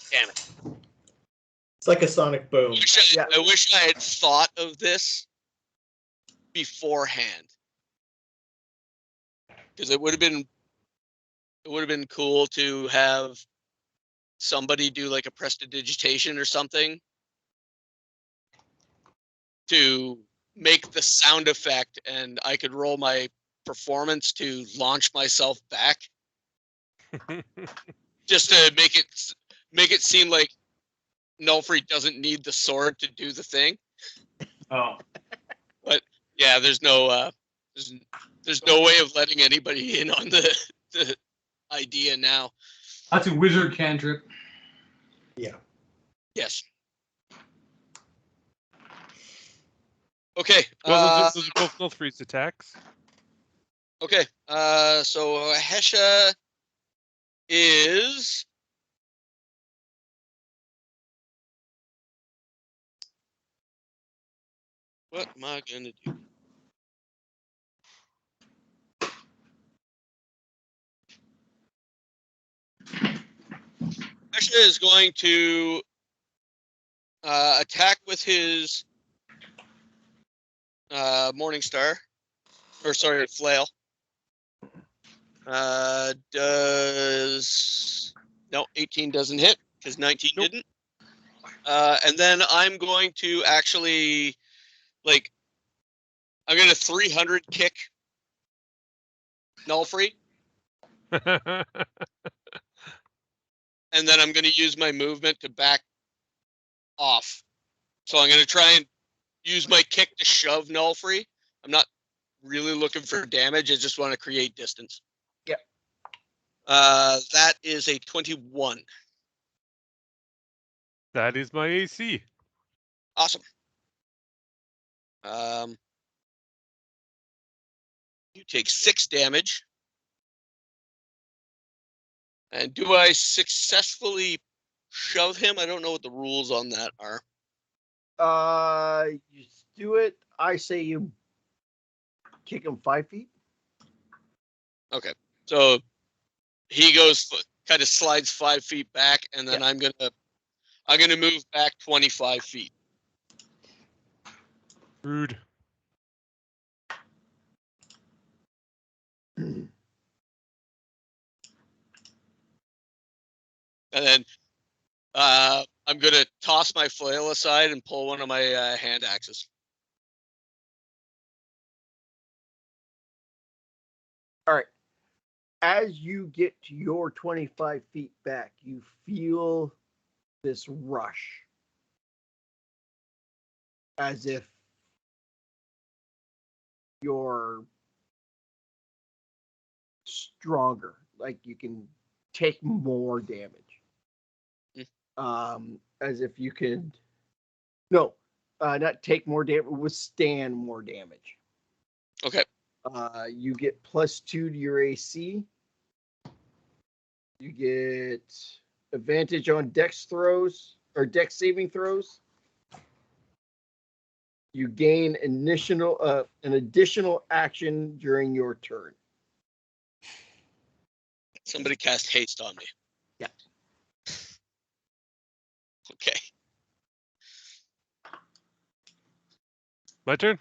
Damn it! It's like a sonic boom. I wish I had thought of this beforehand, because it would have been cool to have somebody do like a prestidigitation or something to make the sound effect, and I could roll my performance to launch myself back, just to make it seem like Nulfri doesn't need the sword to do the thing. Oh. But yeah, there's no way of letting anybody in on the idea now. That's a wizard cantrip. Yeah. Yes. Okay. Well, those are both Nulfri's attacks. Okay. So Hesha is. What am I gonna do? Hesha is going to attack with his Morning Star, or sorry, flail. Does no 18 doesn't hit because 19 Nope. didn't. And then I'm going to actually I'm gonna 300 kick Nulfri, and then I'm gonna use my movement to back off. So I'm gonna try and use my kick to shove Nulfri. I'm not really looking for damage. I just want to create distance. Yep. That is a 21. That is my AC. Awesome. You take 6 damage. And do I successfully shove him? I don't know what the rules on that are. You do it. I say you kick him 5 feet. Okay. So he goes, kind of slides 5 feet back, and then I'm gonna move back 25 feet. Rude. And then I'm gonna toss my flail aside and pull one of my hand axes. All right. As you get to your 25 feet back, you feel this rush. As if you're stronger. Like you can take more damage. As if you could not take more damage, withstand more damage. Okay. You get +2 to your AC. You get advantage on dex throws or dex saving throws. You gain an additional action during your turn. Somebody cast haste on me. Yeah. Okay. My turn?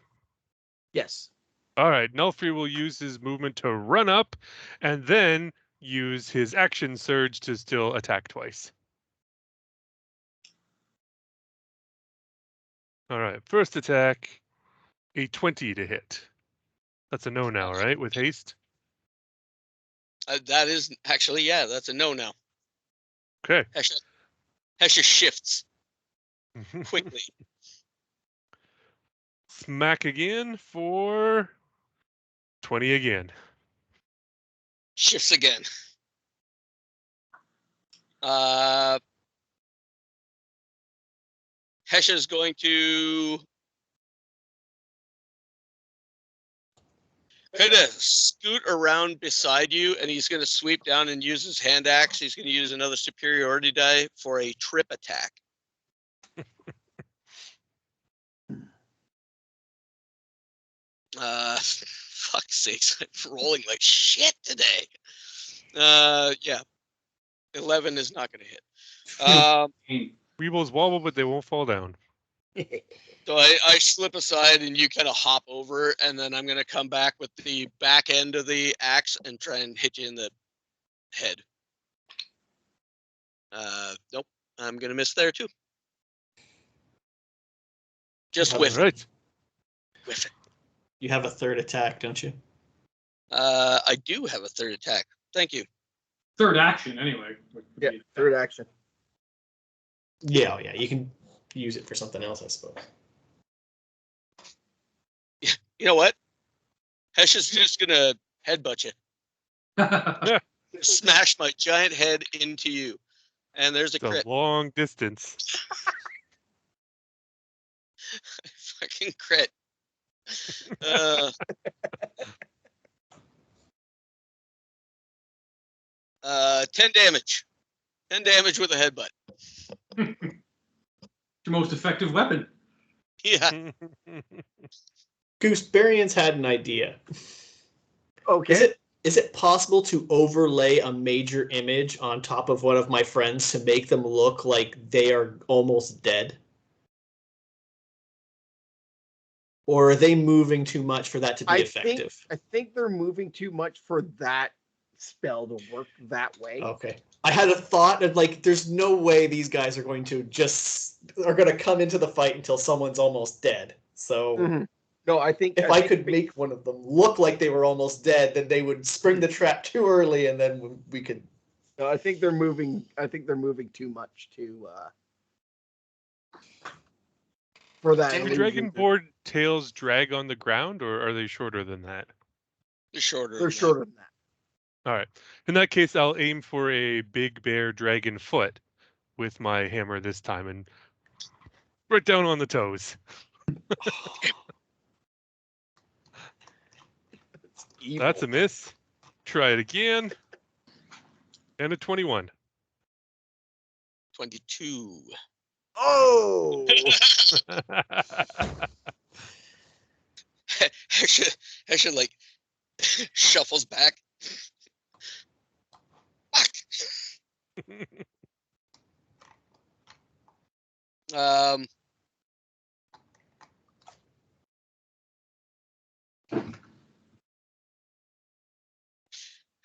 Yes. All right. Nulfri will use his movement to run up and then use his action surge to still attack twice. All right. First attack, a 20 to hit. That's a no now, right? With haste? That is actually, yeah, that's a no now. Okay. Hesha shifts quickly. Smack again for 20 again. Shifts again. Hesha's going to kind of scoot around beside you, and he's going to sweep down and use his hand axe. He's going to use another superiority die for a trip attack. Fuck's sakes, I'm rolling like shit today. Yeah. 11 is not going to hit. Weebles wobble, but they won't fall down. So I slip aside and you kind of hop over, and then I'm going to come back with the back end of the axe and try and hit you in the head. Nope. I'm going to miss there too. Just whiff Right. it. Whiff it. You have a third attack, don't you? I do have a third attack. Thank you. Third action, anyway. Yeah, third action. Yeah, you can use it for something else, I suppose. You know what? Hesha's just going to headbutt you. Smash my giant head into you. And there's a It's crit. a long distance. Fucking crit. Uh, 10 damage. 10 damage with a headbutt. Your most effective weapon. Yeah. Goose, Barion's had an idea. Okay. Is it possible to overlay a major image on top of one of my friends to make them look like they are almost dead? Or are they moving too much for that to be effective? I think they're moving too much for that spell to work that way. Okay. I had a thought of like, there's no way these guys are going to come into the fight until someone's almost dead. So Mhm. No, I think if I could make one of them look like they were almost dead, then they would spring the trap too early, and then we could. No, I think they're moving. I think they're moving too much for that. Do illusion. Dragonboard tails drag on the ground, or are they shorter than that? They're shorter. They're shorter than that. All right. In that case, I'll aim for a big bear dragon foot with my hammer this time and right down on the toes. That's a miss. Try it again. And a 21. 22. Oh! Hesha like shuffles back. Fuck.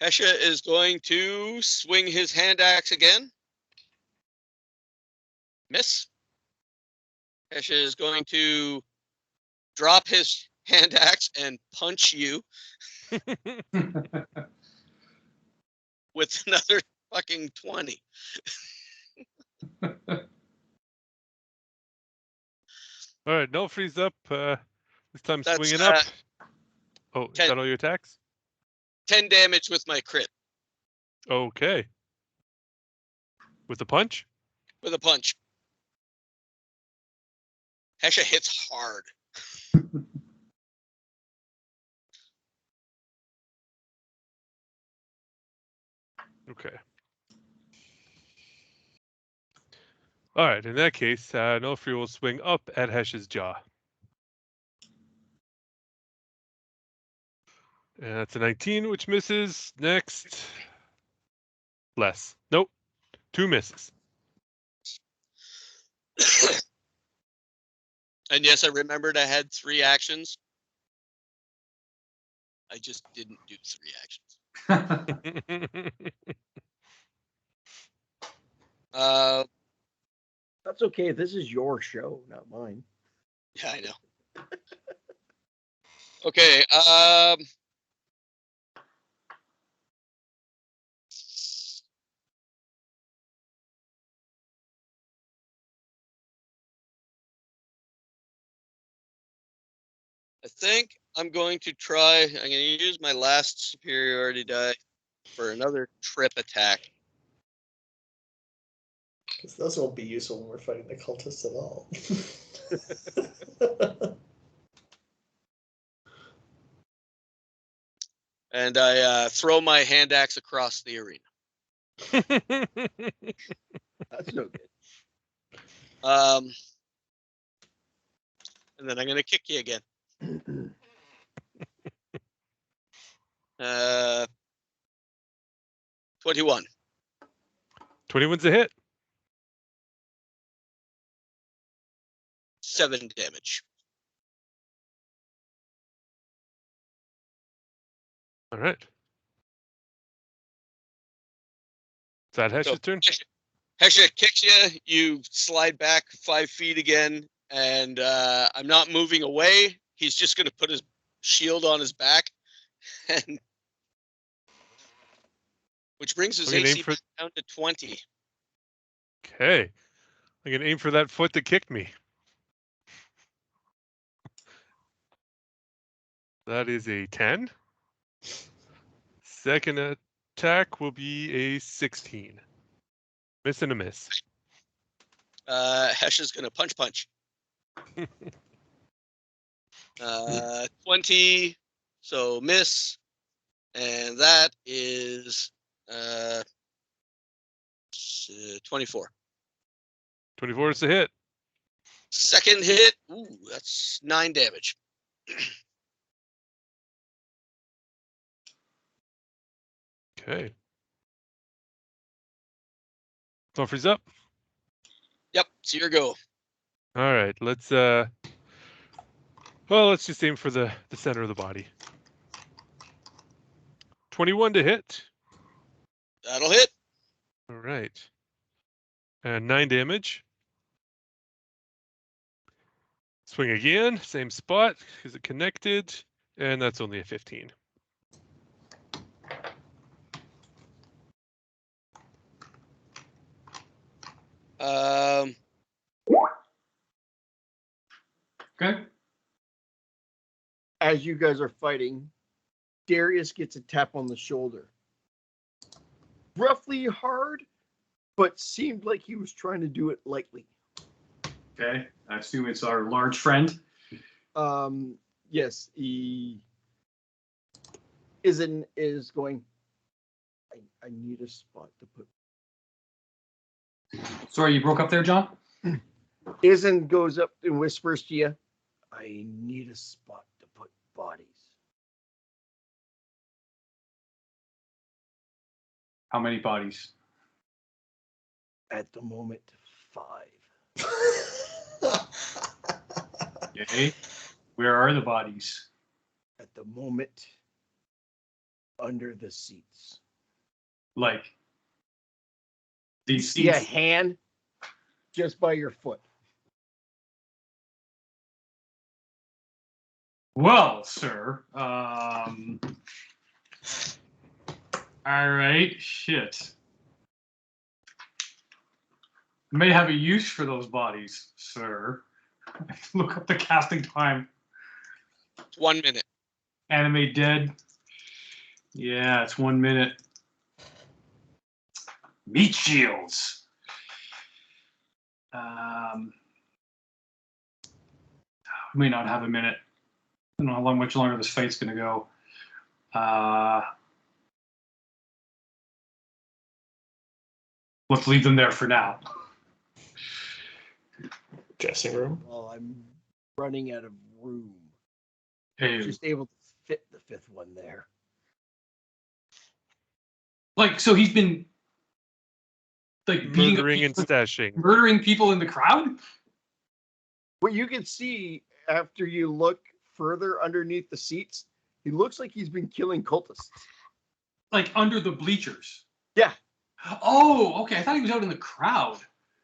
Hesha is going to swing his hand axe again. Miss. Hesha is going to drop his hand axe and punch you with another fucking 20. All right, Nulfri's up. This time That's, swinging up. Oh, is 10. that all your attacks? 10 damage with my crit. Okay. With the punch? With a punch. Hesha hits hard. Okay. All right, in that case, Nulfri will swing up at Hesh's jaw. And that's a 19, which misses. Next. Less. Nope. 2 misses. And yes, I remembered I had 3 actions. I just didn't do 3 actions. That's okay. This is your show, not mine. Yeah, I know. Okay, I think I'm going to try. I'm going to use my last superiority die for another trip attack. Because those won't be useful when we're fighting the cultists at all. And I throw my hand axe across the arena. That's no good. And then I'm going to kick you again. 21. 21's a hit. 7 damage. All right. Is that Hesh's turn? Hesha kicks you. You slide back 5 feet again, and I'm not moving away. He's just going to put his shield on his back, and which brings his AC down to 20. Okay. I'm going to aim for that foot that kicked me. That is a 10. Second attack will be a 16. Miss and a miss. Hesha's going to punch. 20, so miss. And that is 24. 24 is a hit. Second hit, ooh, that's 9 damage. Okay. Nulfri's up. Yep, it's your go. All right, let's just aim for the center of the body. 21 to hit. That'll hit. All right. And 9 damage. Swing again, same spot. Is it connected? And that's only a 15. Okay. As you guys are fighting, Darius gets a tap on the shoulder. Roughly hard, but seemed like he was trying to do it lightly. Okay. I assume it's our large friend. Yes, he is going. I need a spot to put. Sorry, you broke up there, John? Izen goes up and whispers to you, I need a spot to put bodies. How many bodies? At the moment, 5. Okay. Where are the bodies? At the moment, under the seats. Like these See a seats? hand just by your foot. Well, sir. All right. Shit. May have a use for those bodies, sir. I have to look up the casting time. 1 minute. Anime dead. Yeah, it's 1 minute. Meat shields. May not have a minute. I don't know how much longer this fight's gonna go. Let's leave them there for now. Dressing room. Well, I'm running out of room. Hey, Just able to fit the 5th one there. like, so he's been like beating up Murdering and people, stashing. murdering people in the crowd. What you can see after you look further underneath the seats, he looks like he's been killing cultists. Like under the bleachers. Yeah. Oh, okay. I thought he was out in the crowd.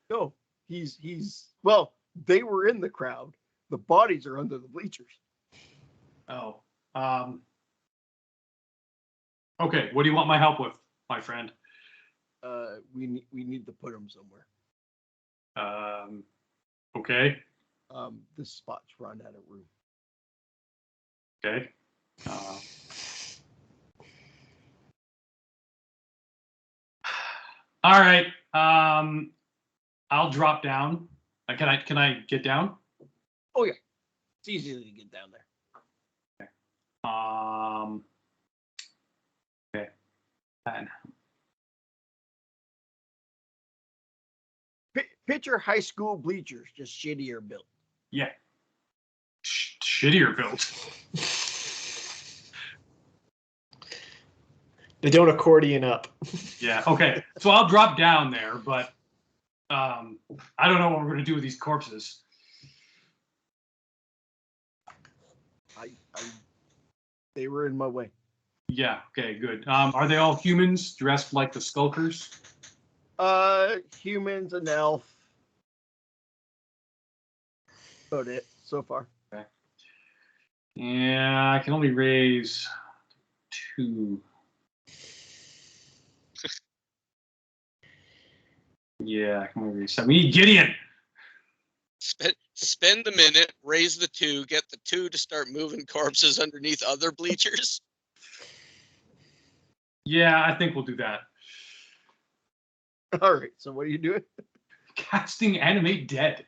No, he's well, they were in the crowd. The bodies are under the bleachers. Oh. Okay. What do you want my help with, my friend? We need to put them somewhere. Okay. This spot's run out of room. Okay. All right. I'll drop down. Can I get down? Oh yeah, it's easy to get down there. Okay. Fine. Picture high school bleachers, just shittier built. Yeah. Shittier built. They don't accordion up. Yeah. Okay. So I'll drop down there, but I don't know what we're gonna do with these corpses. They were in my way. Yeah. Okay. Good. Are they all humans dressed like the skulkers? Humans, an elf. About it so far. Okay. Yeah, I can only raise 2. Yeah, I can only raise 7. We need Gideon. Spend the minute, raise the 2, get the 2 to start moving corpses underneath other bleachers. Yeah, I think we'll do that. All right. So what are you doing? Casting animate dead.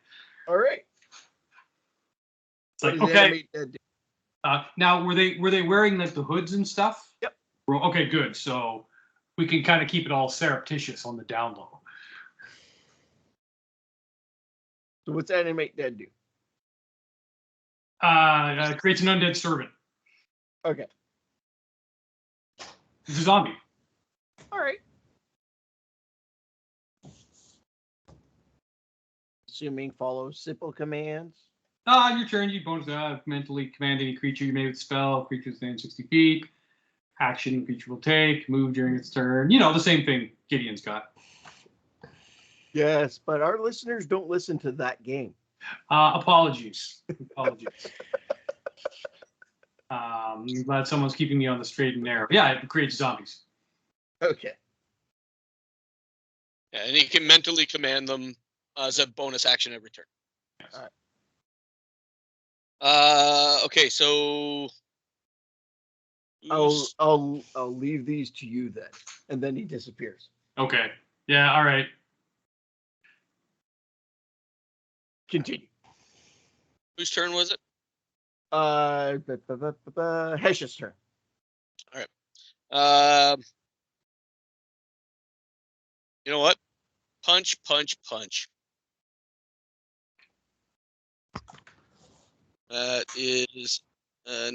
All right. It's like, What does okay. animate dead do? Now, were they wearing like the hoods and stuff? Yep. Well, okay, good. So we can kind of keep it all surreptitious on the down low. So what's Animate Dead do? Creates an undead servant. Okay. He's a zombie. All right. Assuming follows simple commands. On your turn, you bonus mentally command any creature you may with spell. Creature within 60 feet. Action creature will take. Move during its turn. You know, the same thing Gideon's got. Yes, but our listeners don't listen to that game. Apologies. I'm glad someone's keeping me on the straight and narrow. Yeah, it creates zombies. Okay. Yeah, and he can mentally command them as a bonus action every turn. Yes. All right. Okay, so I'll leave these to you then, and then he disappears. Okay. Yeah. All right. Continue. whose turn was it? Hesha's turn. You know what? Punch, punch, punch. That is I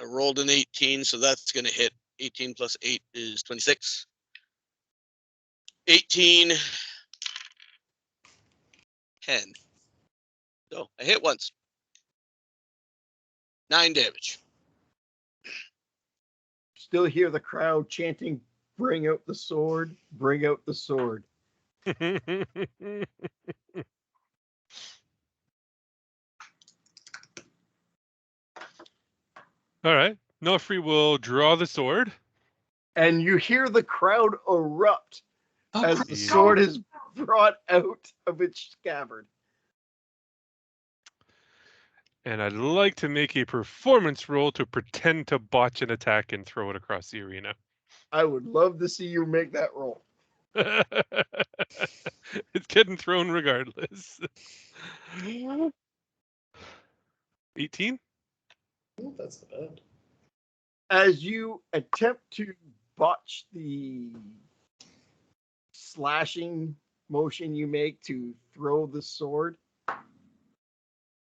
rolled an 18, so that's going to hit. 18 plus 8 is 26. 18, 10. So I hit once. 9 damage. Still hear the crowd chanting, "Bring out the sword! Bring out the sword!" All right. Nulfri will draw the sword. And you hear the crowd erupt as the Yeah. sword is brought out of its scabbard. And I'd like to make a performance roll to pretend to botch an attack and throw it across the arena. I would love to see you make that roll. It's getting thrown regardless. 18? Ooh, that's the bad. As you attempt to botch the slashing motion you make to throw the sword,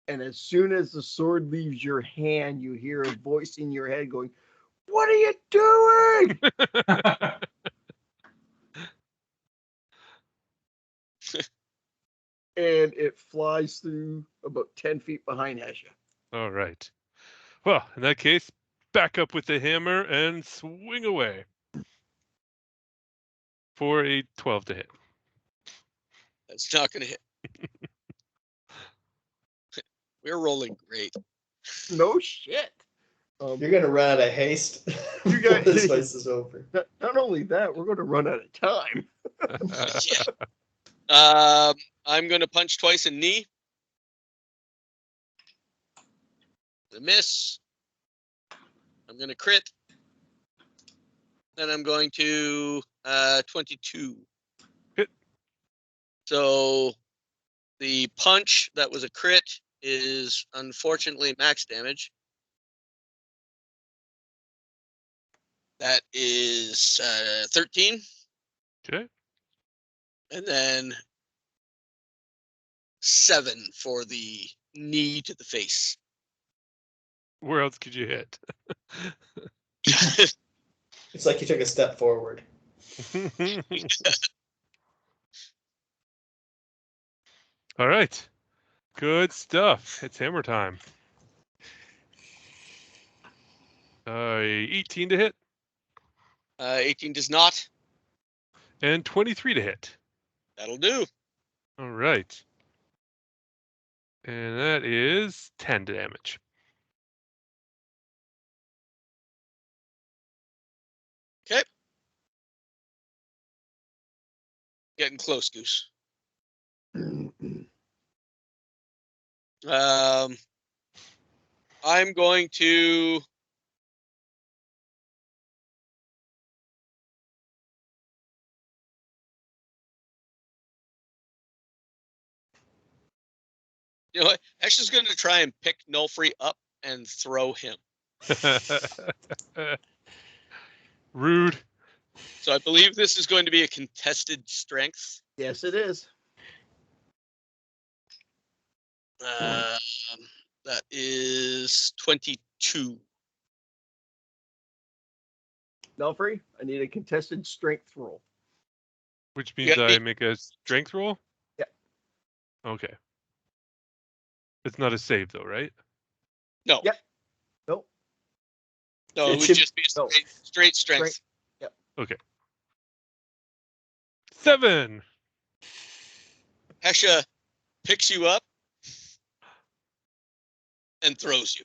and as soon as the sword leaves your hand, you hear a voice in your head going, "What are you doing?" And it flies through about 10 feet behind Hesha. All right. Well, in that case, back up with the hammer and swing away. For a 12 to hit. That's not going to hit. We're rolling great. No shit. You're gonna run out of haste You before got- this race is over. Not only that, we're going to run out of time. Yeah. I'm going to punch twice in knee. The miss. I'm going to crit. Then I'm going to 22. Hit. So the punch that was a crit is unfortunately max damage. That is 13. Okay. And then 7 for the knee to the face. Where else could you hit? It's like you took a step forward. All right. Good stuff. It's hammer time. 18 to hit 18 does not. and 23 to hit. That'll do. All right. And that is 10 damage. Okay. Getting close, Goose. I'm going to you know what? Hesha's going to try and pick Nulfri up and throw him. Rude. So I believe this is going to be a contested strength. Yes, it is. That is 22. Nulfri, I need a contested strength roll. Which means Yeah, I make a strength roll? Yep. Okay. It's not a save though, right? No. Yep. Nope. No, It it would should- just be a no. straight strength. Okay. 7. Hesha picks you up and throws you.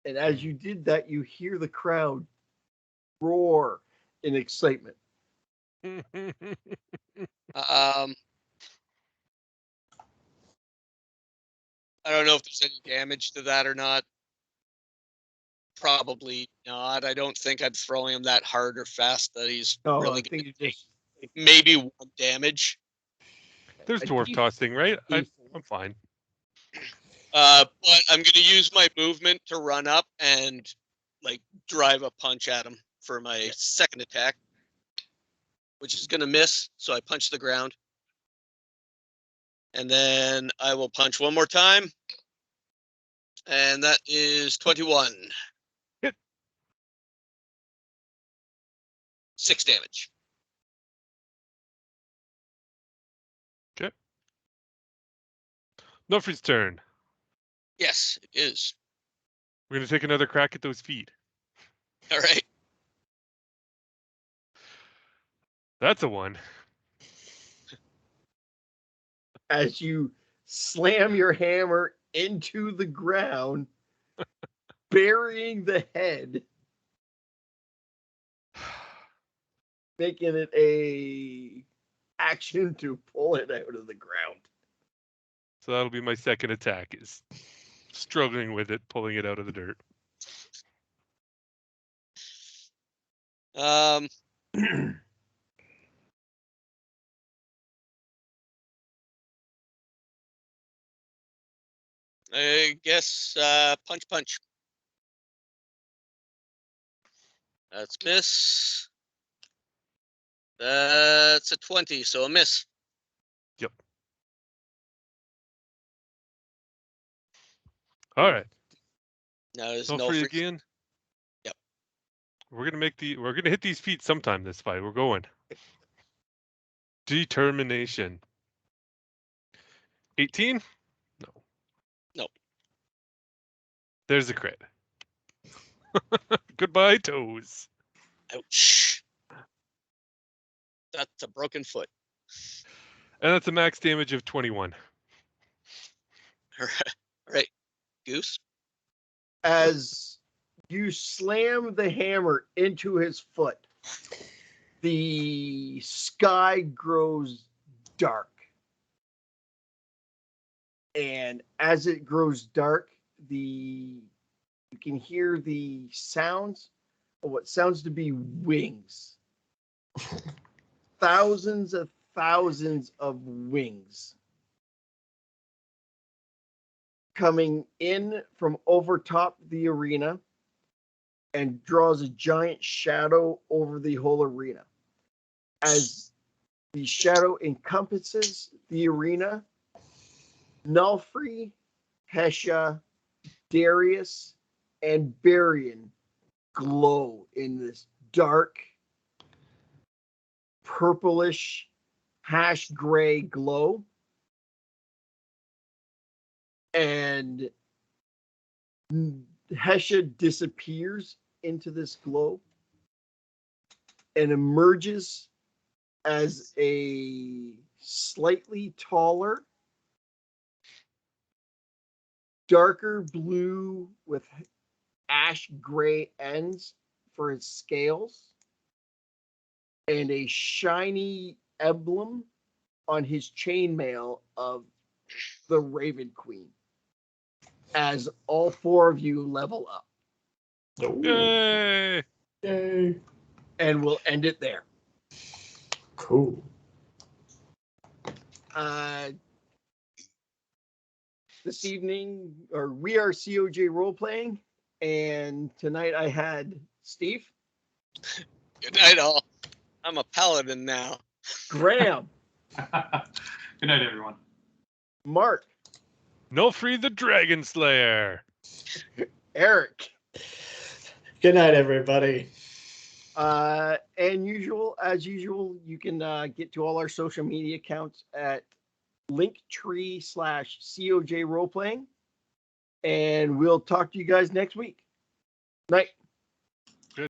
And as you did that, you hear the crowd roar in excitement. I don't know if there's any damage to that or not. Probably not. I don't think I'm throwing him that hard or fast that he's No, really I think you just maybe 1 damage. There's a dwarf D- tossing, right? I'm D4. fine. But I'm going to use my movement to run up and like drive a punch at him for my second attack, which is going to miss. So I punch the ground. And then I will punch one more time. And that is 21. Hit. 6 damage. Nulfri's turn. Yes, it is. We're gonna take another crack at those feet. All right. That's a 1. as you slam your hammer into the ground, burying the head, making it a action to pull it out of the ground. So that'll be my second attack, is struggling with it, pulling it out of the dirt. I guess punch. That's miss. That's a 20, so a miss. Yep. All right. Now there's No no free free. again. Yep. We're gonna hit these feet sometime this fight. We're going. Determination. 18? No. No. There's a crit. Goodbye, toes. Ouch. That's a broken foot. And that's a max damage of 21. All right. Goose. As you slam the hammer into his foot, the sky grows dark. And as it grows dark, you can hear the sounds of what sounds to be wings. Thousands of wings coming in from over top the arena and draws a giant shadow over the whole arena. As the shadow encompasses the arena, Nulfri, Hesha, Darius, and Barion glow in this dark, purplish, hash gray glow. And Hesha disappears into this glow and emerges as a slightly taller, darker blue with ash gray ends for his scales, and a shiny emblem on his chainmail of the Raven Queen. As all 4 of you level up. Yay! Yay. And we'll end it there. Cool. This evening, or we are COJ role playing, and tonight I had Steve, Good night, all. I'm a paladin now. Graham, Good night, everyone. Mark, Nulfri the Dragon Slayer. Eric, Good night, everybody. and as usual, you can get to all our social media accounts at linktree/COJ roleplaying, and we'll talk to you guys next week. Night.